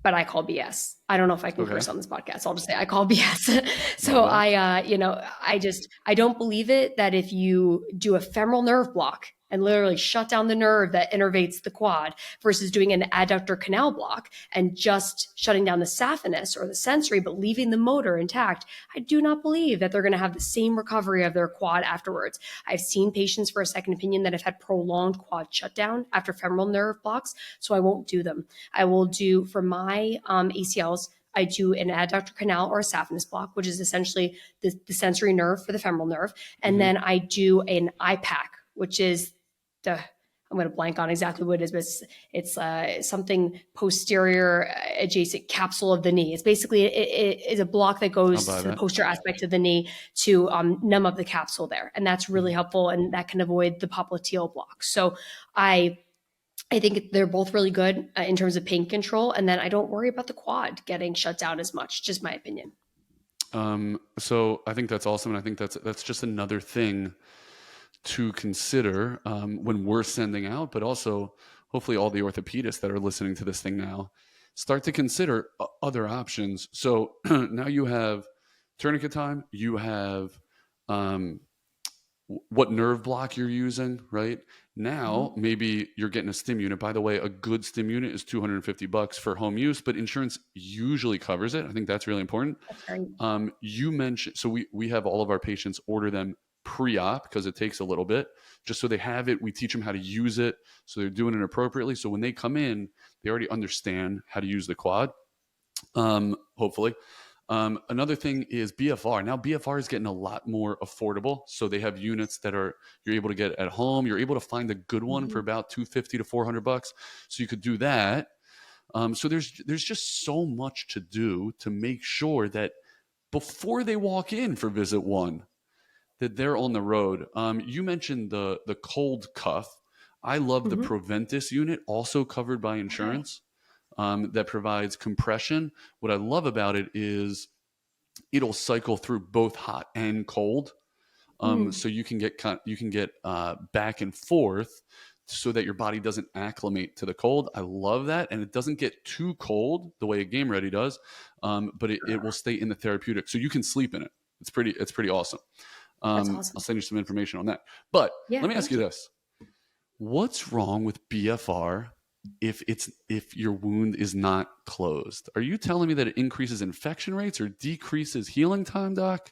But I call BS. I don't know if I can curse on this podcast. I'll just say I call BS. So I don't believe it that if you do a femoral nerve block and literally shut down the nerve that innervates the quad versus doing an adductor canal block and just shutting down the saphenous or the sensory, but leaving the motor intact, I do not believe that they're going to have the same recovery of their quad afterwards. I've seen patients for a second opinion that have had prolonged quad shutdown after femoral nerve blocks, so I won't do them. I will do, for my ACLs, I do an adductor canal or a saphenous block, which is essentially the sensory nerve for the femoral nerve. And then I do an IPAC, which is I'm going to blank on exactly what it is, but it's something posterior adjacent capsule of the knee. It's basically it is a block that goes to the posterior aspect of the knee to numb up the capsule there, and that's really helpful, and that can avoid the popliteal block. So I think they're both really good in terms of pain control, and then I don't worry about the quad getting shut down as much. Just my opinion. So I think that's awesome, and I think that's just another thing to consider when we're sending out, but also hopefully all the orthopedists that are listening to this thing now start to consider other options. So now you have tourniquet time, you have what nerve block you're using, right? Now, maybe you're getting a stim unit. By the way, a good stim unit is $250 for home use, but insurance usually covers it. I think that's really important. That's right. You mentioned, so we have all of our patients order them pre-op because it takes a little bit, just so they have it. We teach them how to use it, so they're doing it appropriately. So when they come in, they already understand how to use the quad, hopefully. Another thing is BFR. Now BFR is getting a lot more affordable. So they have units that you're able to get at home. You're able to find a good one for about $250 to $400. So you could do that. So there's just so much to do to make sure that before they walk in for visit one, that they're on the road. You mentioned the cold cuff. I love the Proventus unit, also covered by insurance. That provides compression. What I love about it is it'll cycle through both hot and cold, so you can get back and forth, so that your body doesn't acclimate to the cold. I love that, and it doesn't get too cold the way a Game Ready does, but it will stay in the therapeutic, so you can sleep in it. It's pretty awesome. That's awesome. I'll send you some information on that. But let me ask you this: what's wrong with BFR? If your wound is not closed? Are you telling me that it increases infection rates or decreases healing time, Doc?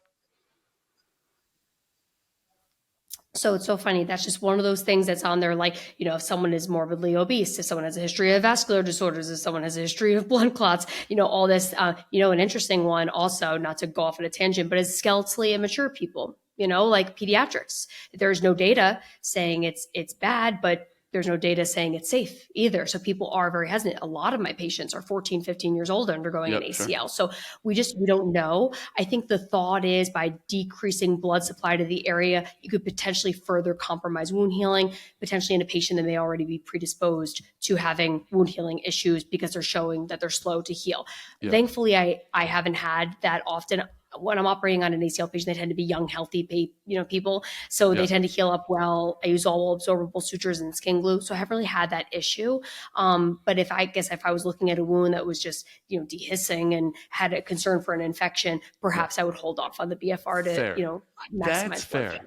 So it's so funny. That's just one of those things that's on there. Like, if someone is morbidly obese, if someone has a history of vascular disorders, if someone has a history of blood clots, all this, an interesting one also, not to go off on a tangent, but is skeletally immature people, like pediatrics. There's no data saying it's bad, but there's no data saying it's safe either. So people are very hesitant. A lot of my patients are 14, 15 years old undergoing an ACL. Sure. So we don't know. I think the thought is by decreasing blood supply to the area, you could potentially further compromise wound healing, potentially in a patient that may already be predisposed to having wound healing issues because they're showing that they're slow to heal. Yeah. Thankfully, I haven't had that often. When I'm operating on an ACL patient, they tend to be young, healthy, people. So they tend to heal up well. I use all absorbable sutures and skin glue. So I haven't really had that issue. But if I was looking at a wound that was just, dehiscing and had a concern for an infection, perhaps I would hold off on the BFR to, maximize. That's fair.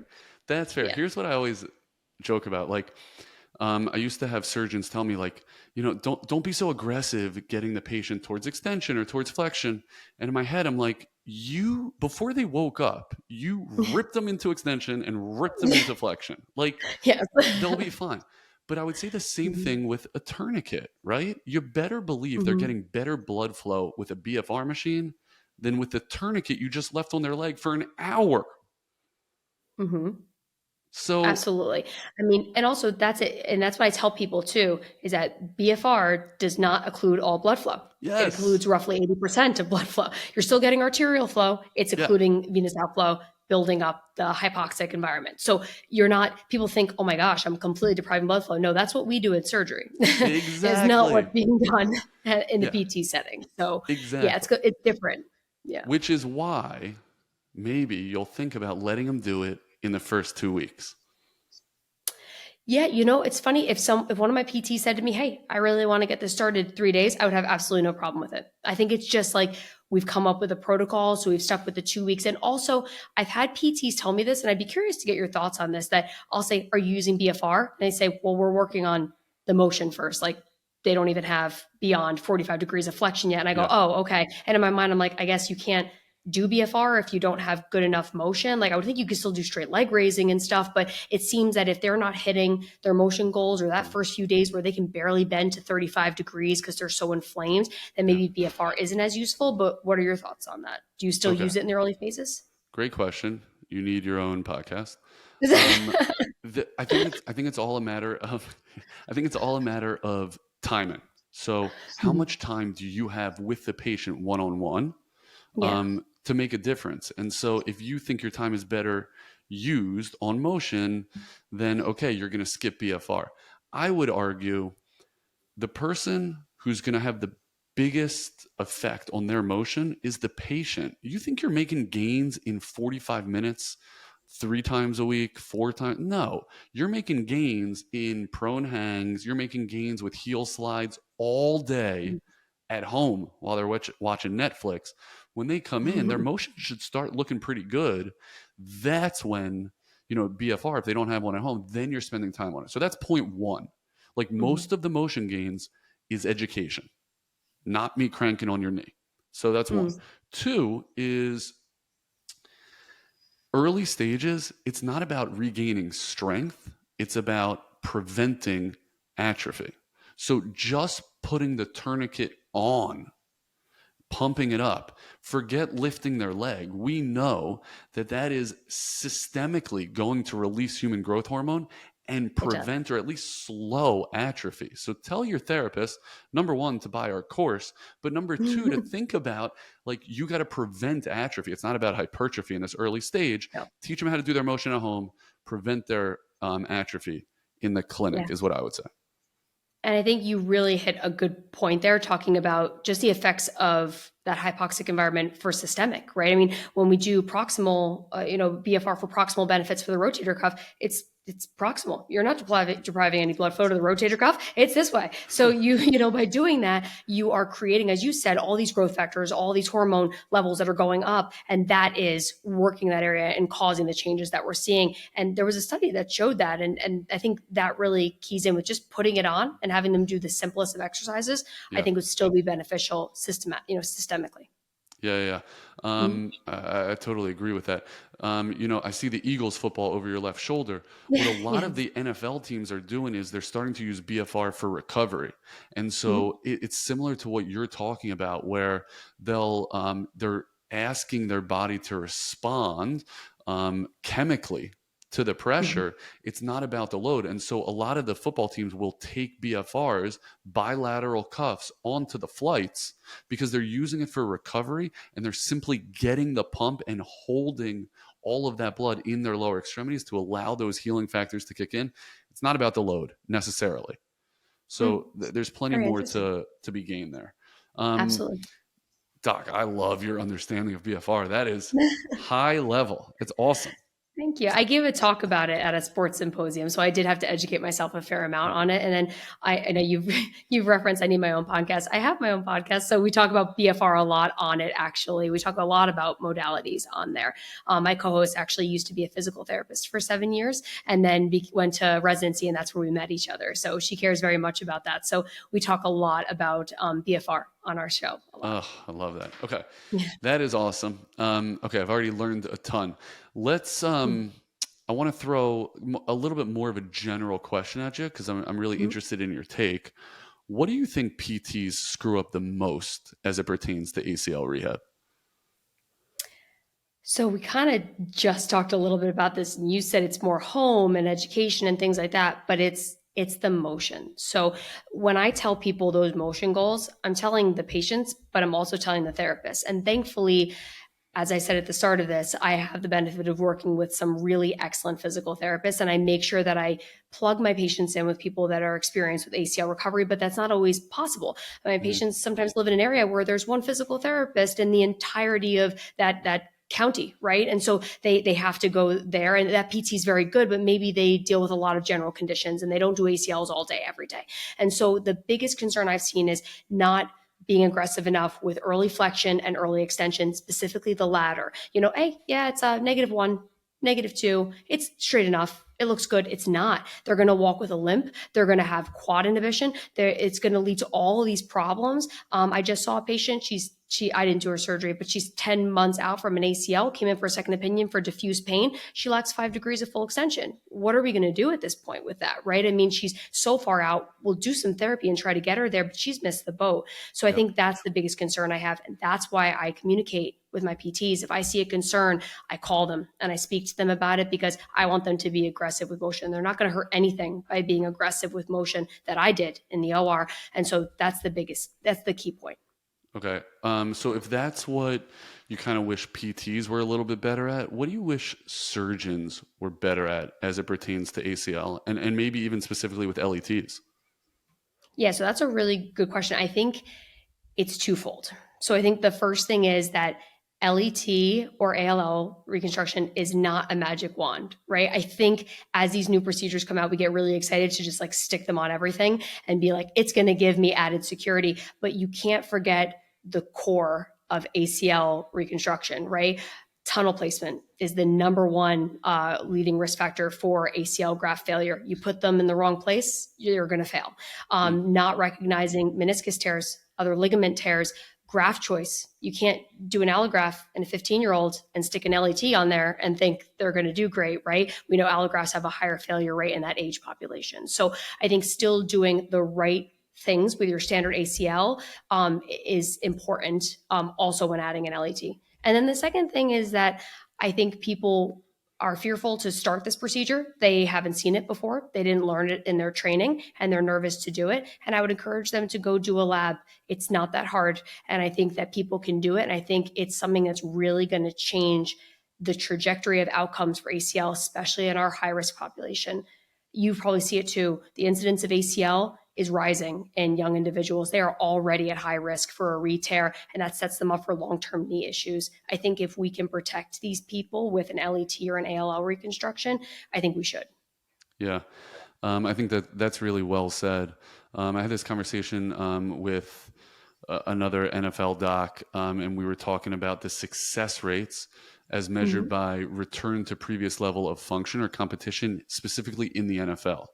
That's fair. Yeah. Here's what I always joke about. Like, I used to have surgeons tell me, like, don't be so aggressive getting the patient towards extension or towards flexion. And in my head, I'm like, before they woke up, you ripped them into extension and ripped them into flexion. Like, yes. They'll be fine. But I would say the same thing with a tourniquet, right? You better believe they're getting better blood flow with a BFR machine than with the tourniquet you just left on their leg for an hour. So absolutely. I mean, and also that's it. And that's why I tell people too, is that BFR does not occlude all blood flow. Yes. It occludes roughly 80% of blood flow. You're still getting arterial flow. It's occluding venous outflow, building up the hypoxic environment. So people think, oh my gosh, I'm completely depriving blood flow. No, that's what we do in surgery. Exactly. It's not what's being done in the PT setting. So exactly. It's different. Yeah. Which is why maybe you'll think about letting them do it in the first 2 weeks. Yeah, it's funny if one of my PTs said to me, "Hey, I really want to get this started 3 days," I would have absolutely no problem with it. I think it's just like we've come up with a protocol, so we've stuck with the 2 weeks. And also, I've had PTs tell me this, and I'd be curious to get your thoughts on this. That I'll say, "Are you using BFR?" And they say, "Well, we're working on the motion first." Like they don't even have beyond 45 degrees of flexion yet. And I go, "Oh, okay." And in my mind, I'm like, I guess you can't do BFR if you don't have good enough motion. Like I would think you could still do straight leg raising and stuff, but it seems that if they're not hitting their motion goals or that first few days where they can barely bend to 35 degrees because they're so inflamed, then maybe BFR isn't as useful. But what are your thoughts on that? Do you still use it in the early phases? Great question. You need your own podcast. I think it's all a matter of I think it's all a matter of timing. So how much time do you have with the patient one-on-one Yeah. to make a difference? And so if you think your time is better used on motion, then okay, you're going to skip BFR. I would argue the person who's going to have the biggest effect on their motion is the patient. You think you're making gains in 45 minutes, 3 times a week, 4 times? No, you're making gains in prone hangs. You're making gains with heel slides all day at home while they're watching Netflix. When they come in, their motion should start looking pretty good. That's when, BFR, if they don't have one at home, then you're spending time on it. So that's point one. Like most of the motion gains is education, not me cranking on your knee. So that's one. Two is early stages. It's not about regaining strength. It's about preventing atrophy. So just putting the tourniquet on, pumping it up, forget lifting their leg. We know that that is systemically going to release human growth hormone and prevent or at least slow atrophy. So tell your therapist, number one, to buy our course, but number two, to think about, like, you got to prevent atrophy. It's not about hypertrophy in this early stage. No. Teach them how to do their motion at home, prevent their atrophy in the clinic is what I would say. And I think you really hit a good point there, talking about just the effects of that hypoxic environment for systemic, right? I mean, when we do proximal, BFR for proximal benefits for the rotator cuff, it's proximal. You're not depriving any blood flow to the rotator cuff. It's this way. So by doing that, you are creating, as you said, all these growth factors, all these hormone levels that are going up, and that is working that area and causing the changes that we're seeing. And there was a study that showed that, and I think that really keys in with just putting it on and having them do the simplest of exercises. I think would still be beneficial systemically. Yeah. I totally agree with that. I see the Eagles football over your left shoulder. What a lot of the NFL teams are doing is they're starting to use BFR for recovery. And so it's similar to what you're talking about, where they're asking their body to respond chemically to the pressure. It's not about the load. And so a lot of the football teams will take BFRs, bilateral cuffs, onto the flights because they're using it for recovery, and they're simply getting the pump and holding all of that blood in their lower extremities to allow those healing factors to kick in. It's not about the load necessarily. So there's plenty more to be gained there. Absolutely. Doc, I love your understanding of BFR. That is high level. It's awesome. Thank you. I gave a talk about it at a sports symposium, so I did have to educate myself a fair amount on it. And then I know you've referenced I need my own podcast. I have my own podcast, so we talk about BFR a lot on it. Actually, we talk a lot about modalities on there. My co-host actually used to be a physical therapist for 7 years, and then went to residency, and that's where we met each other. So she cares very much about that. So we talk a lot about BFR on our show. Oh, I love that. Okay. That is awesome. Okay. I've already learned a ton. Let's, I want to throw a little bit more of a general question at you, because I'm really interested in your take. What do you think PTs screw up the most as it pertains to ACL rehab? So we kind of just talked a little bit about this, and you said it's more home and education and things like that, but it's the motion. So when I tell people those motion goals, I'm telling the patients, but I'm also telling the therapist. And thankfully, as I said at the start of this, I have the benefit of working with some really excellent physical therapists, and I make sure that I plug my patients in with people that are experienced with ACL recovery, but that's not always possible. My patients sometimes live in an area where there's one physical therapist in the entirety of that county, right? And so they have to go there, and that PT is very good, but maybe they deal with a lot of general conditions and they don't do ACLs all day, every day. And so the biggest concern I've seen is not being aggressive enough with early flexion and early extension, specifically the latter. Hey, yeah, it's a -1, -2. It's straight enough. It looks good. It's not. They're going to walk with a limp. They're going to have quad inhibition. It's going to lead to all of these problems. I just saw a patient. She's I didn't do her surgery, but she's 10 months out from an ACL, came in for a second opinion for diffuse pain. She lacks 5 degrees of full extension. What are we going to do at this point with that, right? I mean, she's so far out. We'll do some therapy and try to get her there, but she's missed the boat. So I think that's the biggest concern I have. And that's why I communicate with my PTs. If I see a concern, I call them and I speak to them about it, because I want them to be aggressive with motion. They're not going to hurt anything by being aggressive with motion that I did in the OR. And so that's the key point. Okay. So if that's what you kind of wish PTs were a little bit better at, what do you wish surgeons were better at as it pertains to ACL and maybe even specifically with LETs? Yeah, so that's a really good question. I think it's twofold. So I think the first thing is that LET or ALL reconstruction is not a magic wand, right? I think as these new procedures come out, we get really excited to just like stick them on everything and be like, it's going to give me added security. But you can't forget the core of ACL reconstruction, right? Tunnel placement is the number one leading risk factor for ACL graft failure. You put them in the wrong place, you're going to fail. Not recognizing meniscus tears, other ligament tears, graft choice. You can't do an allograft in a 15-year-old and stick an LET on there and think they're going to do great, right? We know allografts have a higher failure rate in that age population. So I think still doing the right things with your standard ACL is important, also when adding an LET. And then the second thing is that I think people are fearful to start this procedure. They haven't seen it before. They didn't learn it in their training and they're nervous to do it. And I would encourage them to go do a lab. It's not that hard. And I think that people can do it. And I think it's something that's really going to change the trajectory of outcomes for ACL, especially in our high risk population. You probably see it too. The incidence of ACL is rising in young individuals. They are already at high risk for a re-tear, and that sets them up for long-term knee issues. I think if we can protect these people with an LET or an ALL reconstruction, I think we should. Yeah, I think that's really well said. I had this conversation with another NFL doc, and we were talking about the success rates as measured by return to previous level of function or competition, specifically in the NFL.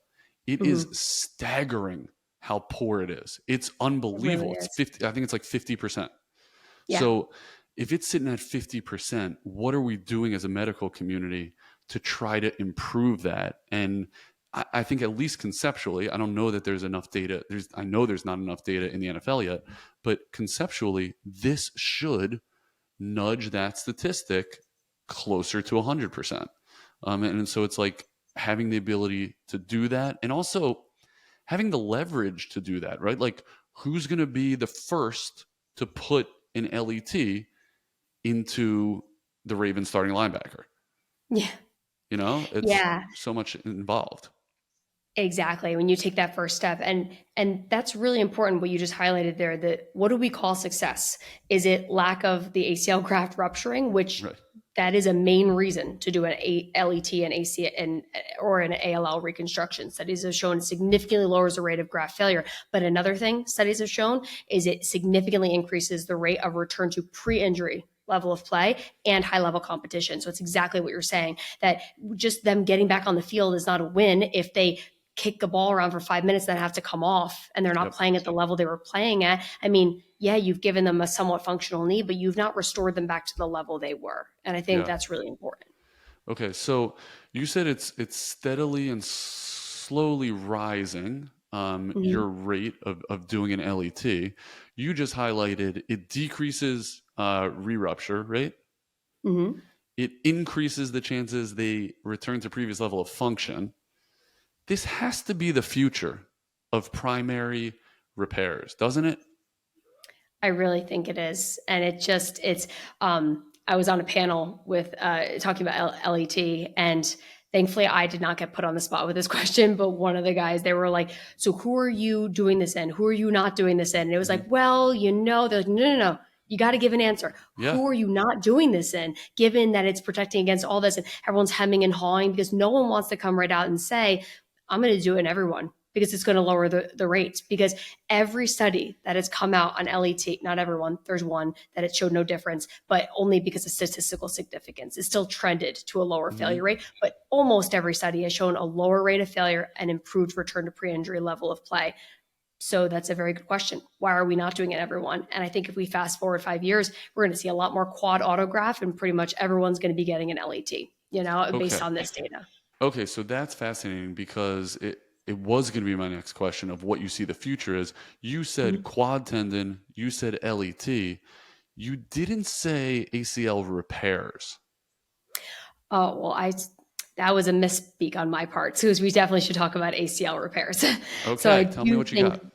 It is staggering how poor it is. It's unbelievable. It really it's 50. I think it's like 50%. Yeah. So if it's sitting at 50%, what are we doing as a medical community to try to improve that? And I think at least conceptually, I don't know that there's enough data. I know there's not enough data in the NFL yet, but conceptually, this should nudge that statistic closer to 100%. And so it's like having the ability to do that and also having the leverage to do that, right? Like who's going to be the first to put an LET into the Ravens starting linebacker? Yeah. You know, it's so much involved. Exactly. When you take that first step, and that's really important what you just highlighted there, that what do we call success? Is it lack of the ACL graft rupturing, which that is a main reason to do an LET and ACL or an ALL reconstruction. Studies have shown it significantly lowers the rate of graft failure. But another thing studies have shown is it significantly increases the rate of return to pre-injury level of play and high level competition. So it's exactly what you're saying, that just them getting back on the field is not a win if they kick the ball around for 5 minutes and then have to come off and they're not playing at the level they were playing at. I mean, yeah, you've given them a somewhat functional knee, but you've not restored them back to the level they were. And I think that's really important. Okay. So you said it's steadily and slowly rising, your rate of doing an LET. You just highlighted it decreases re-rupture, right? It increases the chances they return to previous level of function. This has to be the future of primary repairs, doesn't it? I really think it is. And I was on a panel with talking about LET, and thankfully I did not get put on the spot with this question, but one of the guys, they were like, so who are you doing this in? Who are you not doing this in? And it was like, well, they're like, no. You got to give an answer. Yeah. Who are you not doing this in, given that it's protecting against all this and everyone's hemming and hawing, because no one wants to come right out and say, I'm going to do it in everyone because it's going to lower the rates. Because every study that has come out on LET, not everyone, there's one that it showed no difference, but only because of statistical significance. It still trended to a lower failure rate, but almost every study has shown a lower rate of failure and improved return to pre-injury level of play. So that's a very good question. Why are we not doing it, everyone? And I think if we fast forward 5 years, we're going to see a lot more quad autograft, and pretty much everyone's going to be getting an LET, based Okay. on this data. Okay, so that's fascinating because it was going to be my next question of what you see the future is. You said Mhm. quad tendon, you said LET. You didn't say ACL repairs. Oh, well, that was a misspeak on my part. So we definitely should talk about ACL repairs. So I Okay, tell me do what you think got.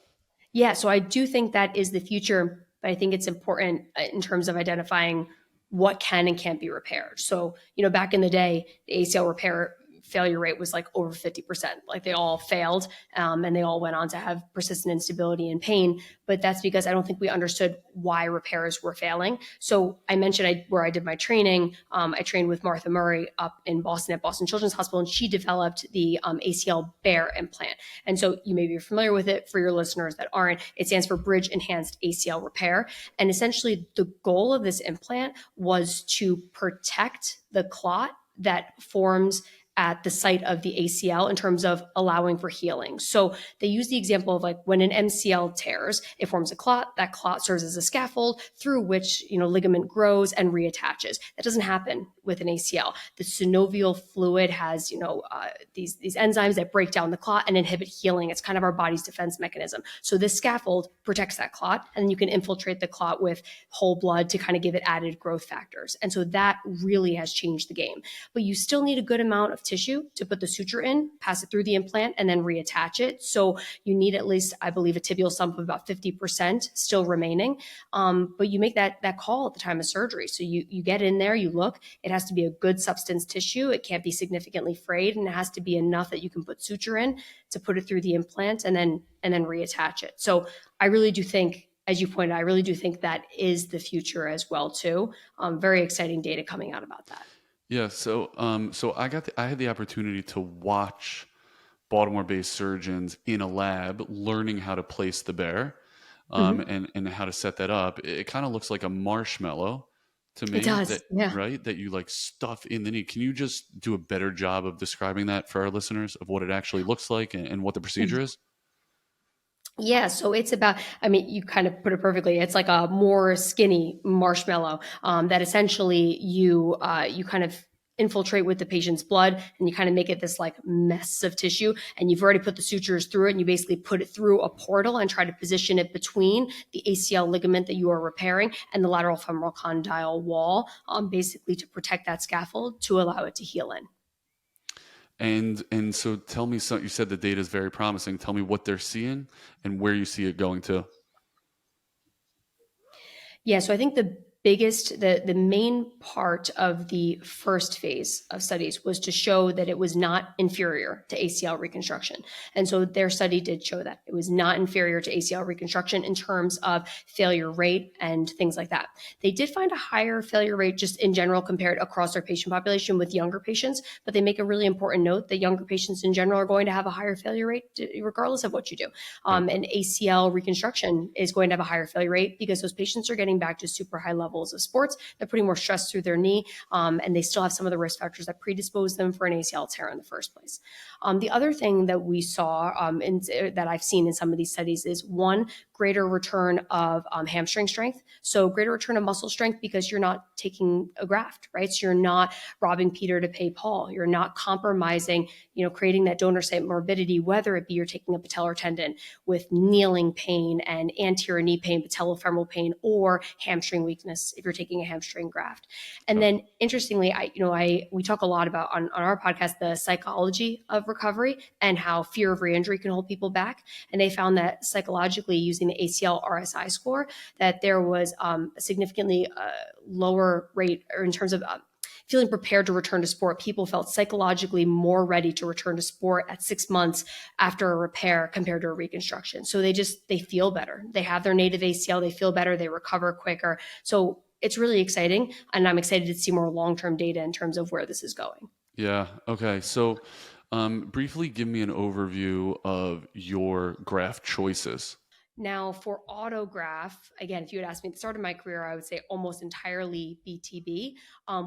Yeah, so I do think that is the future, but I think it's important in terms of identifying what can and can't be repaired. So, back in the day, the ACL repair failure rate was like over 50%. Like they all failed, and they all went on to have persistent instability and pain. But that's because I don't think we understood why repairs were failing. So I mentioned where I did my training. I trained with Martha Murray up in Boston at Boston Children's Hospital, and she developed the ACL Bear implant. And so you may be familiar with it. For your listeners that aren't, it stands for Bridge Enhanced ACL Repair. And essentially, the goal of this implant was to protect the clot that forms at the site of the ACL in terms of allowing for healing. So they use the example of like when an MCL tears, it forms a clot. That clot serves as a scaffold through which ligament grows and reattaches. That doesn't happen with an ACL. The synovial fluid has these enzymes that break down the clot and inhibit healing. It's kind of our body's defense mechanism. So this scaffold protects that clot, and then you can infiltrate the clot with whole blood to kind of give it added growth factors. And so that really has changed the game. But you still need a good amount of tissue to put the suture in, pass it through the implant, and then reattach it. So you need at least, I believe, a tibial sump of about 50% still remaining. But you make that call at the time of surgery. So you get in there, you look. It has to be a good substance tissue. It can't be significantly frayed, and it has to be enough that you can put suture in to put it through the implant and then reattach it. So I really do think, as you pointed out, I really do think that is the future as well too. Very exciting data coming out about that. Yeah, so I had the opportunity to watch Baltimore-based surgeons in a lab learning how to place the bear, Mhm. and how to set that up. It kind of looks like a marshmallow to It me does, that yeah. right that you like stuff in the knee. Can you just do a better job of describing that for our listeners of what it actually looks like and what the procedure is? Yeah, so it's about, I mean, you kind of put it perfectly. It's like a more skinny marshmallow that essentially you kind of infiltrate with the patient's blood, and you kind of make it this like mess of tissue, and you've already put the sutures through it, and you basically put it through a portal and try to position it between the ACL ligament that you are repairing and the lateral femoral condyle wall, basically to protect that scaffold to allow it to heal in. And so tell me, so you said the data is very promising. Tell me what they're seeing and where you see it going to. Yeah, so I think the main part of the first phase of studies was to show that it was not inferior to ACL reconstruction. And so their study did show that it was not inferior to ACL reconstruction in terms of failure rate and things like that. They did find a higher failure rate just in general compared across their patient population with younger patients, but they make a really important note that younger patients in general are going to have a higher failure rate regardless of what you do. Right. And ACL reconstruction is going to have a higher failure rate because those patients are getting back to super high levels of sports. They're putting more stress through their knee, and they still have some of the risk factors that predispose them for an ACL tear in the first place. The other thing that we saw that I've seen in some of these studies is one, greater return of hamstring strength. So greater return of muscle strength because you're not taking a graft, right? So you're not robbing Peter to pay Paul. You're not compromising, creating that donor site morbidity, whether it be you're taking a patellar tendon with kneeling pain and anterior knee pain, patellofemoral pain, or hamstring weakness if you're taking a hamstring graft. And Yep. then interestingly, we talk a lot about on our podcast the psychology of recovery and how fear of re-injury can hold people back. And they found that psychologically, using the ACL RSI score, that there was a significantly lower rate, or in terms of feeling prepared to return to sport. People felt psychologically more ready to return to sport at 6 months after a repair compared to a reconstruction. So they feel better. They have their native ACL, they feel better, they recover quicker. So it's really exciting, and I'm excited to see more long-term data in terms of where this is going. Yeah. Okay. So, briefly give me an overview of your graft choices. Now, for autograph, again, if you had asked me at the start of my career, I would say almost entirely BTB,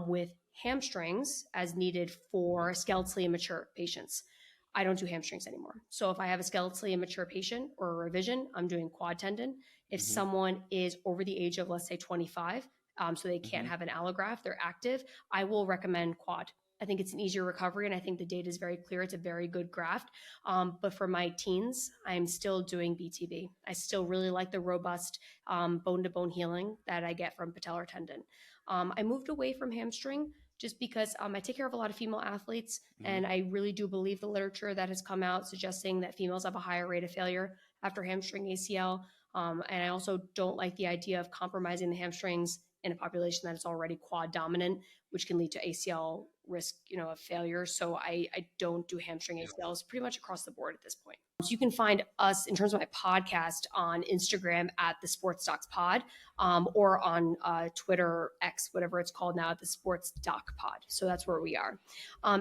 with hamstrings as needed for skeletally immature patients. I don't do hamstrings anymore. So if I have a skeletally immature patient or a revision, I'm doing quad tendon. If someone is over the age of, let's say, 25, so they can't have an allograft, they're active, I will recommend quad. I think it's an easier recovery, and I think the data is very clear. It's a very good graft. But for my teens, I'm still doing BTB. I still really like the robust bone-to-bone healing that I get from patellar tendon. I moved away from hamstring just because I take care of a lot of female athletes, and I really do believe the literature that has come out suggesting that females have a higher rate of failure after hamstring ACL. And I also don't like the idea of compromising the hamstrings in a population that is already quad dominant, which can lead to ACL risk, of failure. So I don't do hamstring ACLs pretty much across the board at this point. So you can find us in terms of my podcast on Instagram at the Sports Docs Pod, or on Twitter, X, whatever it's called now, at the Sports Doc Pod. So that's where we are.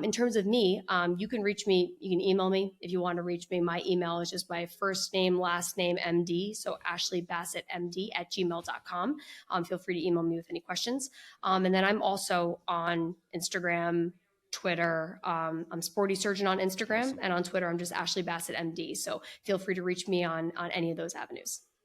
In terms of me, you can reach me. You can email me if you want to reach me. My email is just my first name, last name, MD. So Ashley Bassett, MD @gmail.com. Feel free to email me with any questions. And then I'm also on Instagram, Twitter. I'm Sporty Surgeon on Instagram, and on Twitter, I'm just Ashley Bassett, MD. So feel free to reach me on any of those avenues.